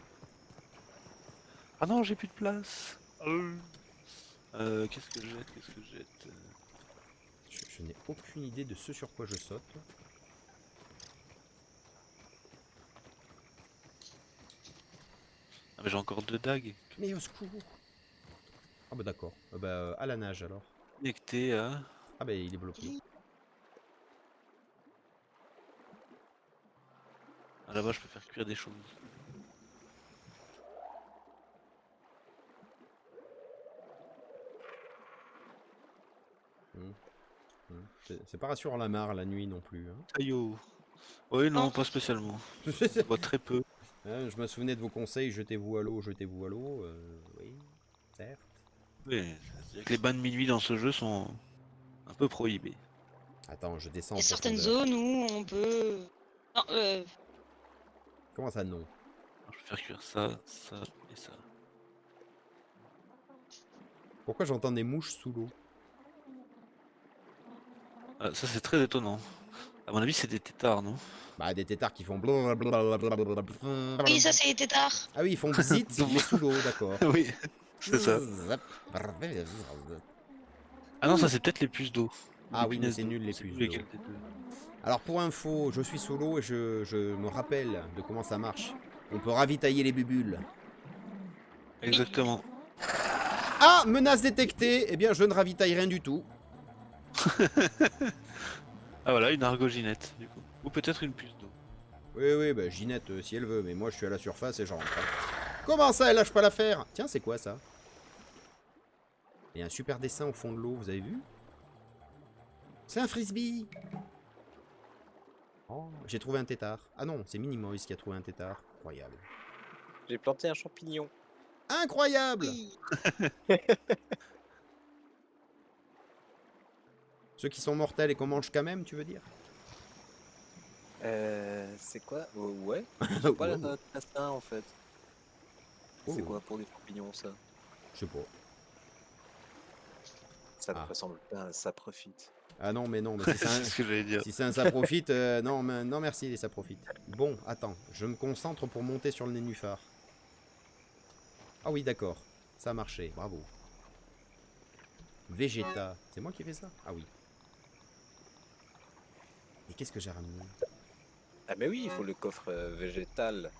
Ah non, j'ai plus de place. Qu'est-ce que je jette? Qu'est-ce que je jette? Je n'ai aucune idée de ce sur quoi je saute. Ah, mais j'ai encore 2 dagues. Mais au secours! Ah bah d'accord. Bah, à la nage alors. Connecté à. Ah bah il est bloqué. Ah, là-bas, je peux faire cuire des choses. C'est pas rassurant la mare la nuit non plus. Hein. Taillot. Oui, non, Non. pas spécialement. On voit très peu. Hein, je me souvenais de vos conseils, jetez-vous à l'eau, jetez-vous à l'eau. Oui, certes. Oui, c'est-à-dire que les bains de minuit dans ce jeu sont un peu prohibés. Attends, je descends Il y en a certaines profondeur. zones où on peut... Non, Comment ça non? Alors, je vais faire cuire ça, ça et ça. Pourquoi j'entends des mouches sous l'eau? Ah, ça c'est très étonnant. À mon avis, c'est des têtards, non? Bah, des têtards qui font blablabla. Oui, ça c'est les têtards. Ah oui, ils font bzit, mais sous l'eau, d'accord. Oui, c'est ça. Ah non, ça c'est peut-être les puces d'eau. Ou Ah les oui, mais punaises c'est d'eau. nul les Je sais puces plus d'eau. lesquelles des deux. Alors pour info, je suis sous l'eau et je me rappelle de comment ça marche. On peut ravitailler les bubules. Exactement. Ah, menace détectée. Eh bien, je ne ravitaille rien du tout. Ah voilà, une argoginette, du coup. Ou peut-être une puce d'eau. Oui, oui, bah Ginette, si elle veut, mais moi je suis à la surface et j'en rentre. Comment ça, elle lâche pas l'affaire? Tiens, c'est quoi ça? Il y a un super dessin au fond de l'eau, vous avez vu? C'est un frisbee. Oh, j'ai trouvé un tétard. Ah non, c'est Minimoys qui a trouvé un tétard. Incroyable. J'ai planté un champignon. Incroyable! Oui. Ceux qui sont mortels et qu'on mange quand même, tu veux dire? C'est quoi? Ouais. C'est pas Wow. très sain en fait. C'est Oh. quoi pour les champignons ça? Je sais pas. Ça me Ah. ressemble pas à ça profite. Ah non, mais si c'est C'est ce que j'allais dire. si c'est un ça profite, non, non merci, ça profite. Bon, attends, je me concentre pour monter sur le nénuphar. Ah oui, d'accord, ça a marché, bravo. Vegeta, c'est moi qui ai fait ça? Ah oui. Et qu'est-ce que j'ai ramené? Ah mais oui, il faut le coffre végétal.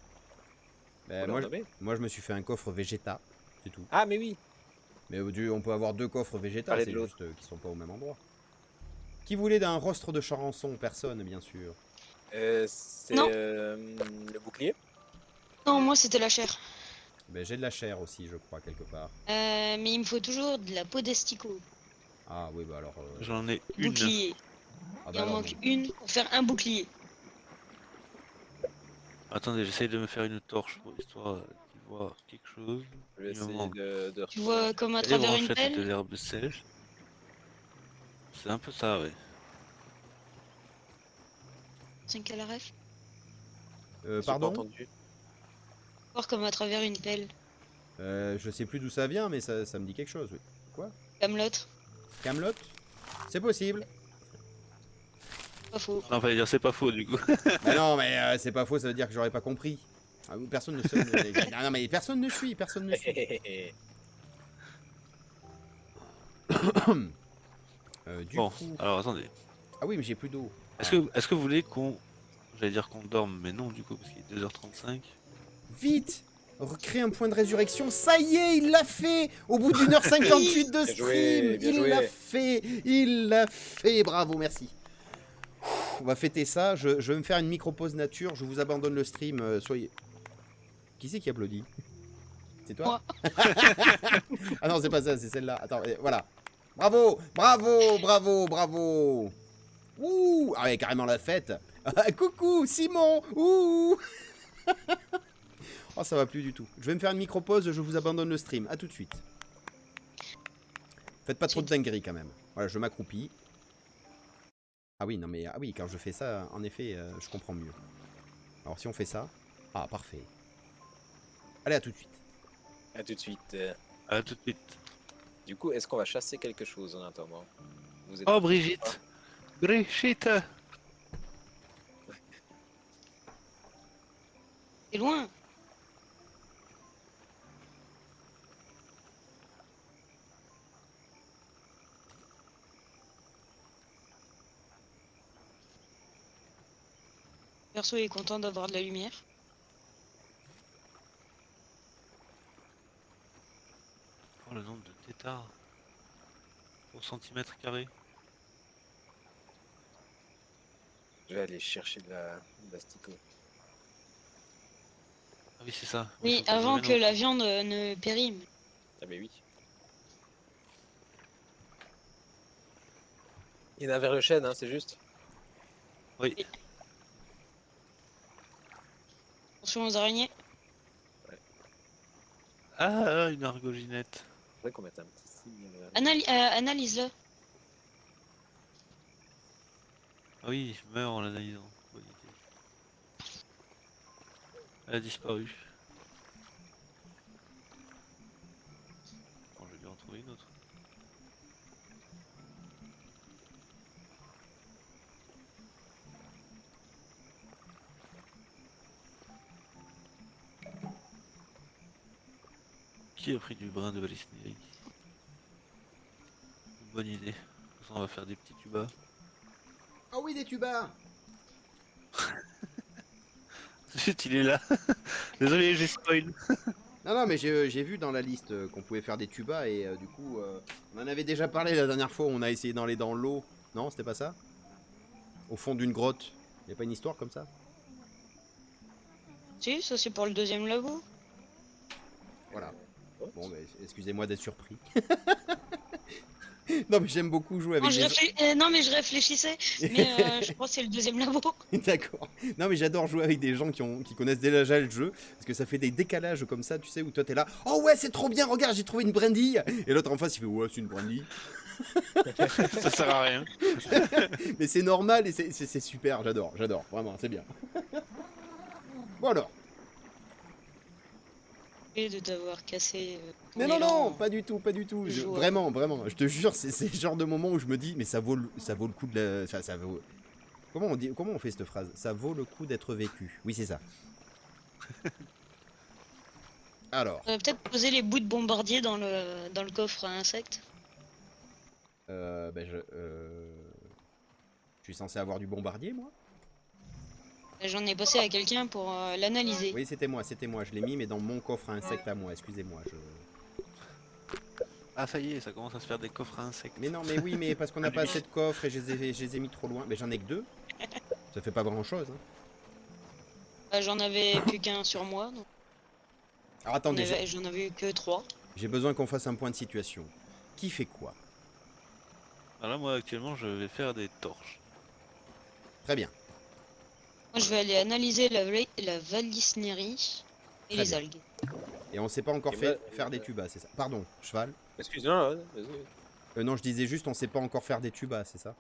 Ben, Faut le moi, renommer. moi, je me suis fait un coffre Vegeta, c'est tout. Ah mais oui. Mais on peut avoir deux coffres Vegeta, Parlez c'est de l'autre. juste qu'ils sont pas au même endroit. Qui voulait d'un rostre de charançon? Personne, bien sûr. C'est Non. le bouclier. Non, moi c'était la chair. Ben, j'ai de la chair aussi, je crois, quelque part. Mais il me faut toujours de la peau d'asticot. Ah oui, bah alors... J'en ai une. Bouclier. Ah Il bah en alors, manque non. une pour faire un bouclier. Attendez, j'essaye de me faire une torche pour histoire d'y voir quelque chose. Je vais Il me essayer manque de Tu retrouver. vois comme à des travers une branchettes et de pelle. l'herbe sèche. C'est un peu ça, ouais. 5 à la ref. J'ai pas Pardon? entendu. Voir comme à travers une pelle. Je sais plus d'où ça vient, mais ça me dit quelque chose, oui. Quoi? Camelot. Camelot? C'est possible. Pas faux. Non, fallait dire c'est pas faux du coup. Bah non, mais c'est pas faux, ça veut dire que j'aurais pas compris. Ah, personne ne sait. Non, non, mais personne ne suit, personne ne suit. Du Bon, coup... alors attendez. Ah oui, mais j'ai plus d'eau. Est-ce que vous voulez qu'on... J'allais dire qu'on dorme, mais non du coup, parce qu'il est 2h35. Vite! Recréer un point de résurrection, ça y est, il l'a fait! Au bout d'une heure 58 de Bien stream! joué, bien Il l'a joué. fait! Il l'a fait! Bravo, merci. On va fêter ça. Je vais me faire une micro-pause nature. Je vous abandonne le stream. Soyez... Qui c'est qui applaudit? C'est toi? Ah non, c'est pas ça, c'est celle-là. Attends, voilà. Bravo! Bravo! Bravo! Bravo! Ouh! Ah ouais, carrément la fête. Ah, coucou, Simon! Ouh! Oh, ça va plus du tout. Je vais me faire une micro-pause, je vous abandonne le stream. A tout de suite. Faites pas trop de dingueries quand même. Voilà, je m'accroupis. Ah oui, non mais... Ah oui, quand je fais ça, en effet, je comprends mieux. Alors si on fait ça... Ah, parfait. Allez, à tout de suite. À tout de suite. À tout de suite. Du coup, est-ce qu'on va chasser quelque chose en attendant? Vous êtes Oh partis Brigitte! Brigitte! C'est loin. Perso est content d'avoir de la lumière. Oh le nombre de têtards. Au centimètre carré. Je vais aller chercher de l'asticot. Ah oui c'est ça. Oui, faut que avant je que mène la viande ne périme. Ah mais oui. Il y en a vers le chêne, hein, c'est juste. Oui. Attention aux araignées. Ah une argoginette. Faudrait qu'on mette un petit signe. Analyse-le. Ah oui, meurs en l'analysant. Bonne idée. Elle a disparu. Bon, je vais bien en trouver une autre. Qui a pris du brin de valisinerie? Bonne idée. De toute façon, on va faire des petits tubas. Ah oui, des tubas. Zut, il est là. Désolé, j'ai spoil. Non, mais j'ai vu dans la liste qu'on pouvait faire des tubas et du coup, on en avait déjà parlé la dernière fois. On a essayé d'aller dans l'eau. Non, c'était pas ça? Au fond d'une grotte. Y a pas une histoire comme ça? Si, ça c'est pour le deuxième labo. Voilà. Bon, bah, excusez-moi d'être surpris. Non, mais j'aime beaucoup jouer avec Non, mais je réfléchissais. Mais je crois que c'est le deuxième labo. D'accord. Non, mais j'adore jouer avec des gens qui connaissent déjà le jeu. Parce que ça fait des décalages comme ça, tu sais, où toi t'es là. Oh ouais, c'est trop bien, regarde, j'ai trouvé une brindille. Et l'autre en face, il fait ouais, c'est une brindille. Ça sert à rien. Mais c'est normal et c'est super, j'adore, vraiment, c'est bien. Bon alors. Et de t'avoir cassé. ton Mais non, élan. pas du tout. Joueur. Vraiment, je te jure, c'est le genre de moment où je me dis, mais ça vaut le coup de la. Enfin, ça vaut. Comment on fait cette phrase? Ça vaut le coup d'être vécu. Oui, c'est ça. Alors, Peut-être poser les bouts de bombardier dans le coffre à insectes. ben je suis censé avoir du bombardier, moi? J'en ai passé à quelqu'un pour l'analyser. Oui, c'était moi. Je l'ai mis, mais dans mon coffre à insectes à moi. Excusez-moi. Ah, ça y est, ça commence à se faire des coffres à insectes. Mais non, mais oui, mais parce qu'on n'a pas assez de coffres et je les ai mis trop loin. Mais j'en ai que 2. Ça fait pas grand-chose. Hein. J'en avais plus qu'un sur moi. Donc Alors attendez, j'en avais eu que 3. j'ai besoin qu'on fasse un point de situation. Qui fait quoi? Alors là, moi, actuellement, je vais faire des torches. Très bien. Moi, je vais aller analyser la vallisnérie et Très les bien. algues. Et on sait pas encore Et faire des tubas, c'est ça? Pardon, cheval. Excuse-moi, vas-y. Non, je disais juste, on sait pas encore faire des tubas, c'est ça?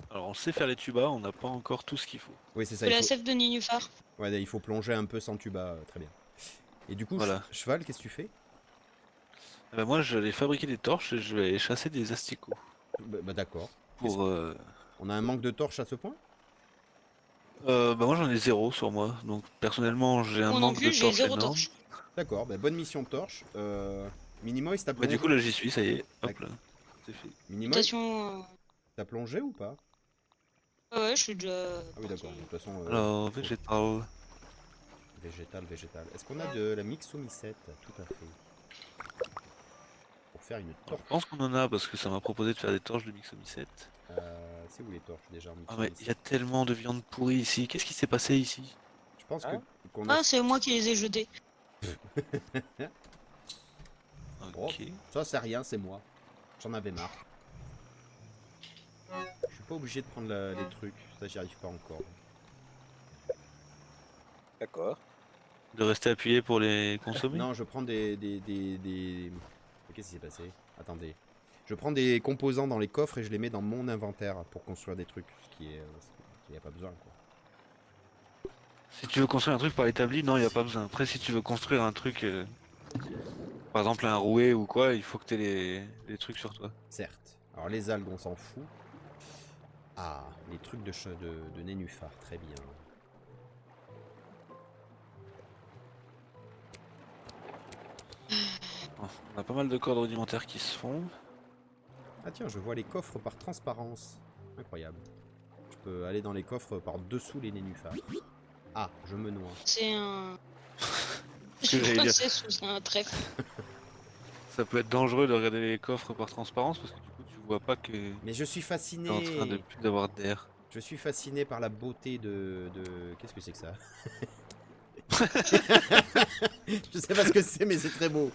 Alors, on sait faire les tubas, on n'a pas encore tout ce qu'il faut. Oui, c'est ça. De la Il faut... sève de nénuphar. Ouais, il faut plonger un peu sans tuba, très bien. Et du coup, Voilà. cheval, qu'est-ce que tu fais? Eh ben, moi, je vais fabriquer des torches et je vais chasser des asticots. Bah d'accord. Pour. On a un manque de torches à ce point? Bah, moi, j'en ai 0 sur moi. Donc, personnellement, j'ai un Moi non manque plus, de j'ai torches 0 énorme. torche. D'accord, bah, bonne mission de torche. Minimoy, t'as Bah, plongé? du coup, là, j'y suis, ça y est. Hop là. C'est fait. Minimoy, Mutation. t'as plongé ou pas? Ouais, je suis déjà. Ah oui, d'accord. De toute façon, Alors, végétal. végétal. Est-ce qu'on a de la mixomycète? Tout à fait. Pour faire une Je torche. pense qu'on en a parce que ça m'a proposé de faire des torches de mixomycète. C'est où les torches déjà en Ah, mais il y a mixomycète? tellement de viande pourrie ici. Qu'est-ce qui s'est passé ici? Je pense Hein qu'on a... Ah, c'est moi qui les ai jetés. Oh, Ok. ça c'est rien, c'est moi. J'en avais marre. Je suis pas obligé de prendre les trucs. Ça, j'y arrive pas encore. D'accord. De rester appuyé pour les consommer? Non, je prends Qu'est-ce qui s'est passé? Attendez. Je prends des composants dans les coffres et je les mets dans mon inventaire pour construire des trucs. Ce qui est... Il n'y a pas besoin, quoi. Si tu veux construire un truc par établi, non, il n'y a pas besoin. Après, si tu veux construire un truc, par exemple un rouet ou quoi, il faut que tu aies les trucs sur toi. Certes. Alors les algues, on s'en fout. Ah, les trucs de nénuphar, très bien. Oh, on a pas mal de cordes rudimentaires qui se font. Ah tiens, je vois les coffres par transparence. Incroyable. Je peux aller dans les coffres par dessous les nénuphars. Ah, je me noie. C'est un. Ce que j'allais dire. C'est sous un trèfle. Ça peut être dangereux de regarder les coffres par transparence parce que du coup tu vois pas que Mais je suis t'es en train fasciné. d'avoir d'air. Je suis fasciné par la beauté de... Qu'est-ce que c'est que ça? Je sais pas ce que c'est, mais c'est très beau.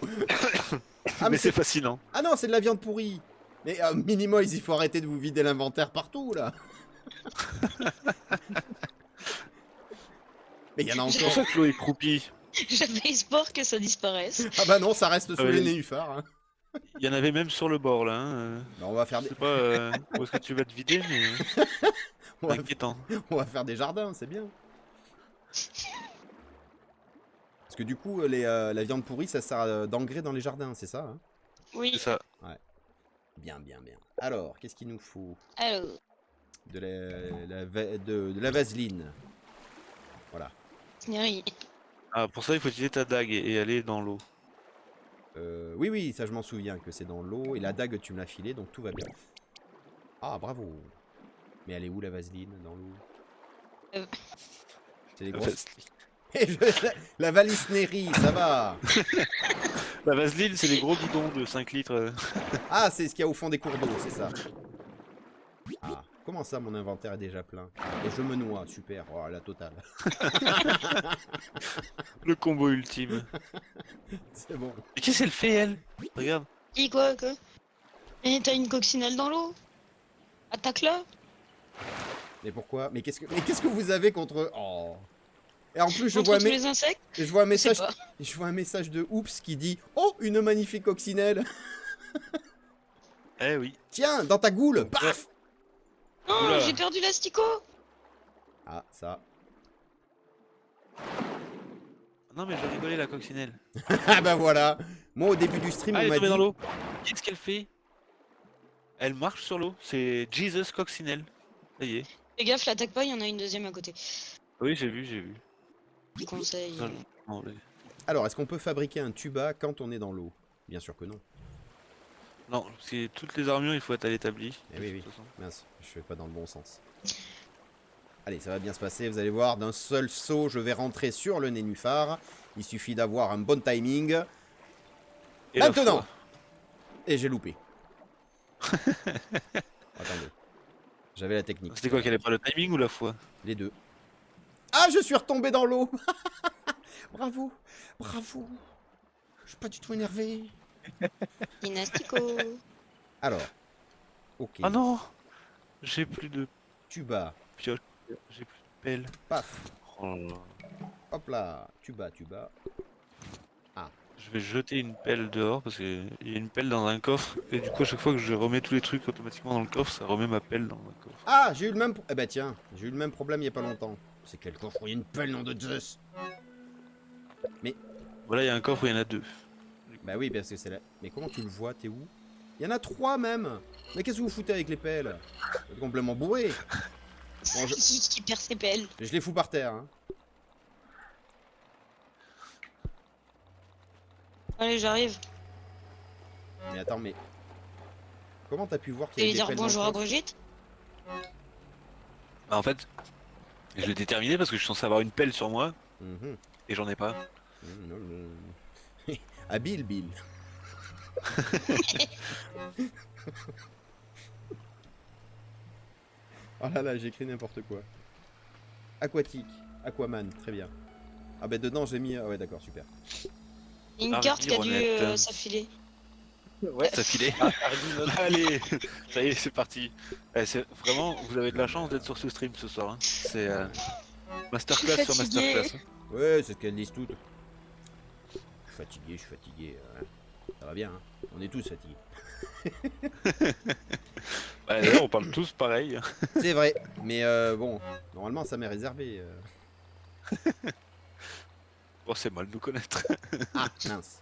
Ah, mais c'est fascinant. Ah non, c'est de la viande pourrie. Mais Minimoys, il faut arrêter de vous vider l'inventaire partout, là. Mais il y en a C'est pour encore. ça que l'eau est croupie. J'avais espoir que ça disparaisse. Ah bah non, ça reste sous Ah ouais. les nénuphars. Hein. Il y en avait même sur le bord là. Hein. Bah, on va faire Je des... sais pas où est-ce que tu vas te vider, mais on, c'est va... inquiétant. on va faire des jardins, c'est bien. Parce que du coup, la viande pourrie, ça sert d'engrais dans les jardins, c'est ça hein? C'est Oui. ça. Bien. Alors, qu'est-ce qu'il nous faut? Alors, De la vaseline. Voilà. Snery. Ah, pour ça il faut utiliser ta dague et aller dans l'eau. Oui, oui, ça je m'en souviens que c'est dans l'eau. Et la dague, tu me l'as filée, donc tout va bien. Ah, bravo. Mais elle est où la vaseline dans l'eau? Euh. C'est les grosses... La valisnerie, ça va. La vaseline, c'est les gros bidons de 5 litres. Ah, c'est ce qu'il y a au fond des cours d'eau, c'est ça. Ah, comment ça, mon inventaire est déjà plein? Et je me noie, super. Oh, la totale. Le combo ultime. C'est bon. Mais qu'est-ce qu'elle fait, elle? Regarde. Dis quoi, quoi? Et t'as une coccinelle dans l'eau? Attaque-la! Mais pourquoi? Mais qu'est-ce que vous avez contre... Oh. Et en plus, je Contre vois, tous les insectes? je vois un Je sais message... pas. Je vois un message de Oups qui dit Oh, une magnifique coccinelle. Eh oui. Tiens, dans ta goule. Paf. Non, Oula. j'ai perdu l'asticot! Ah, ça. Non, mais je rigolais, la coccinelle. Ah bah voilà. Moi, au début du stream, Ah, on elle est m'a tombée dit... dans l'eau. Qu'est-ce qu'elle fait? Elle marche sur l'eau. C'est Jesus Coccinelle. Ça y est. Fais gaffe, l'attaque pas, il y en a une deuxième à côté. Oui, j'ai vu, j'ai vu. Je conseille. Ça, non, mais- Alors, est-ce qu'on peut fabriquer un tuba quand on est dans l'eau? Bien sûr que non. Non, c'est toutes les armures, il faut être à l'établi. Eh oui, de oui. toute façon. Mince, je fais pas dans le bon sens. Allez, ça va bien se passer, vous allez voir. D'un seul saut, je vais rentrer sur le nénuphar. Il suffit d'avoir un bon timing. Et la Maintenant. foi. Et j'ai loupé. Attendez. J'avais la technique. C'était quoi, qu'elle ait pas le timing ou la foi? Les deux. Ah, je suis retombé dans l'eau. Bravo. Bravo. Je suis pas du tout énervé. Une asticot. Alors. Ok. Ah non! J'ai plus de Tuba. pioche, j'ai plus de pelle. Paf. Oh là là. Hop là. Tuba, tuba. Je vais jeter une pelle dehors parce qu'il y a une pelle dans un coffre. Et du coup, à chaque fois que je remets tous les trucs automatiquement dans le coffre, ça remet ma pelle dans un coffre. Ah, j'ai eu le même... Eh ben tiens, j'ai eu le même problème il y a pas longtemps. C'est quel coffre où il y a une pelle, nom de Zeus. Voilà, il y a un coffre où il y en a deux. Bah oui, parce que c'est là. Mais comment tu le vois? T'es où? Il y en a 3 même. Mais qu'est-ce que vous foutez avec les pelles? Vous êtes complètement bourré. Bon, Qui perd ses pelles. Je les fous par terre. Hein. Allez, j'arrive. Mais attends, mais... Comment t'as pu voir Tu qu'il y veux avait des dire pelles dans bonjour le à coffre? Brigitte? Bah, en fait, je l'ai déterminé parce que je suis censé avoir une pelle sur moi Mhm. et j'en ai pas. Habile, Bill. Oh là là, j'ai écrit n'importe quoi. Aquatique. Aquaman, très bien. Ah bah dedans j'ai mis... Ah ouais d'accord, super. Il y a une Ah, carte qui a dû Ronette. s'affiler. Ouais. Ça filait. Argonaute. Allez, ça y est, c'est parti. Vraiment, vous avez de la chance d'être sur ce stream ce soir. Hein. C'est masterclass Je suis sur fatiguée. masterclass. Hein. Ouais, c'est ce qu'elles disent toutes. Je suis fatigué. Ça va bien, hein. On est tous fatigués. Ouais, d'ailleurs, on parle tous pareil. C'est vrai, mais bon, normalement ça m'est réservé. Bon, c'est mal de nous connaître. Ah, mince.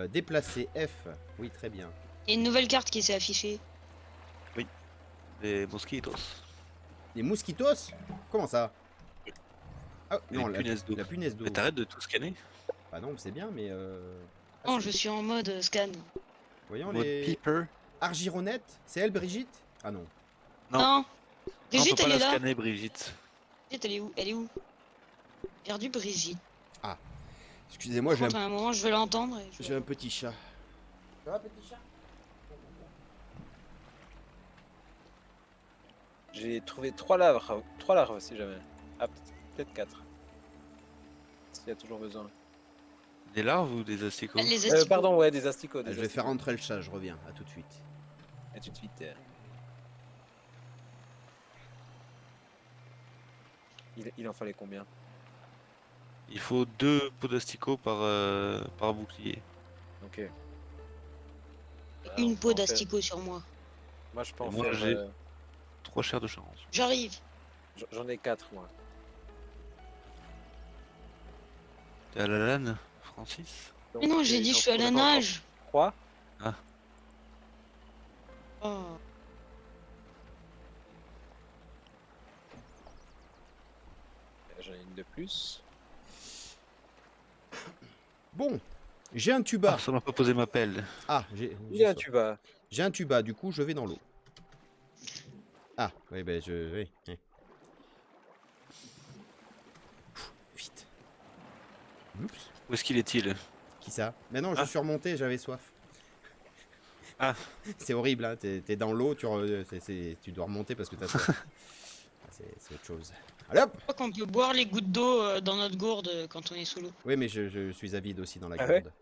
Déplacer F. Oui, très bien. Il y a une nouvelle carte qui s'est affichée. Les mosquitos. Les mosquitos? Comment ça? Ah, non, Les punaises d'eau. la punaise d'eau. Mais t'arrêtes de tout scanner. Bah non, c'est bien, mais... Non, je suis en mode scan. Voyons Mode les... peeper. Argironette? C'est elle, Brigitte? Ah non. Non. Non. Non, on Brigitte, peut pas elle est la là. scanner, Brigitte. Brigitte, elle est où? Elle est où? Perdu Brigitte. Excusez-moi, Par contre, à un moment, je vais l'entendre. et je- j'ai un petit chat. Ça va, petit chat? J'ai trouvé 3 larves. 3 larves si jamais. Ah, peut-être 4. S'il y a toujours besoin. Des larves ou des asticots? Les asticots. Pardon, ouais, des asticots. Je vais faire rentrer le chat, je reviens. À tout de suite. Et tout de suite. Il en fallait combien? Il faut 2 pots d'asticots par bouclier. Ok. Une on peau peut en faire- d'asticot sur moi. Moi, je peux en Et moi, faire. j'ai- 3 chairs de charence. J'arrive. J'en ai 4, moi. T'es à la lane, Francis? Mais non, j'ai dit je suis à la nage. 3. Oh. J'en ai une de plus. Bon, J'ai un tuba. Ah, ça m'a pas posé ma pelle. Ah, Il y a un tuba. j'ai un tuba, du coup je vais dans l'eau. Ah, oui, ben oui. Vite. Oups. Où est-ce qu'il est-il? Qui ça? Mais non, je Ah. suis remonté, j'avais soif. Ah. C'est horrible, hein. T'es dans l'eau, tu dois remonter parce que t'as soif. C'est autre chose. Allez hop! Je crois qu'on peut boire les gouttes d'eau dans notre gourde quand on est sous l'eau. Oui, mais je suis avide aussi dans la Ah ouais? gourde.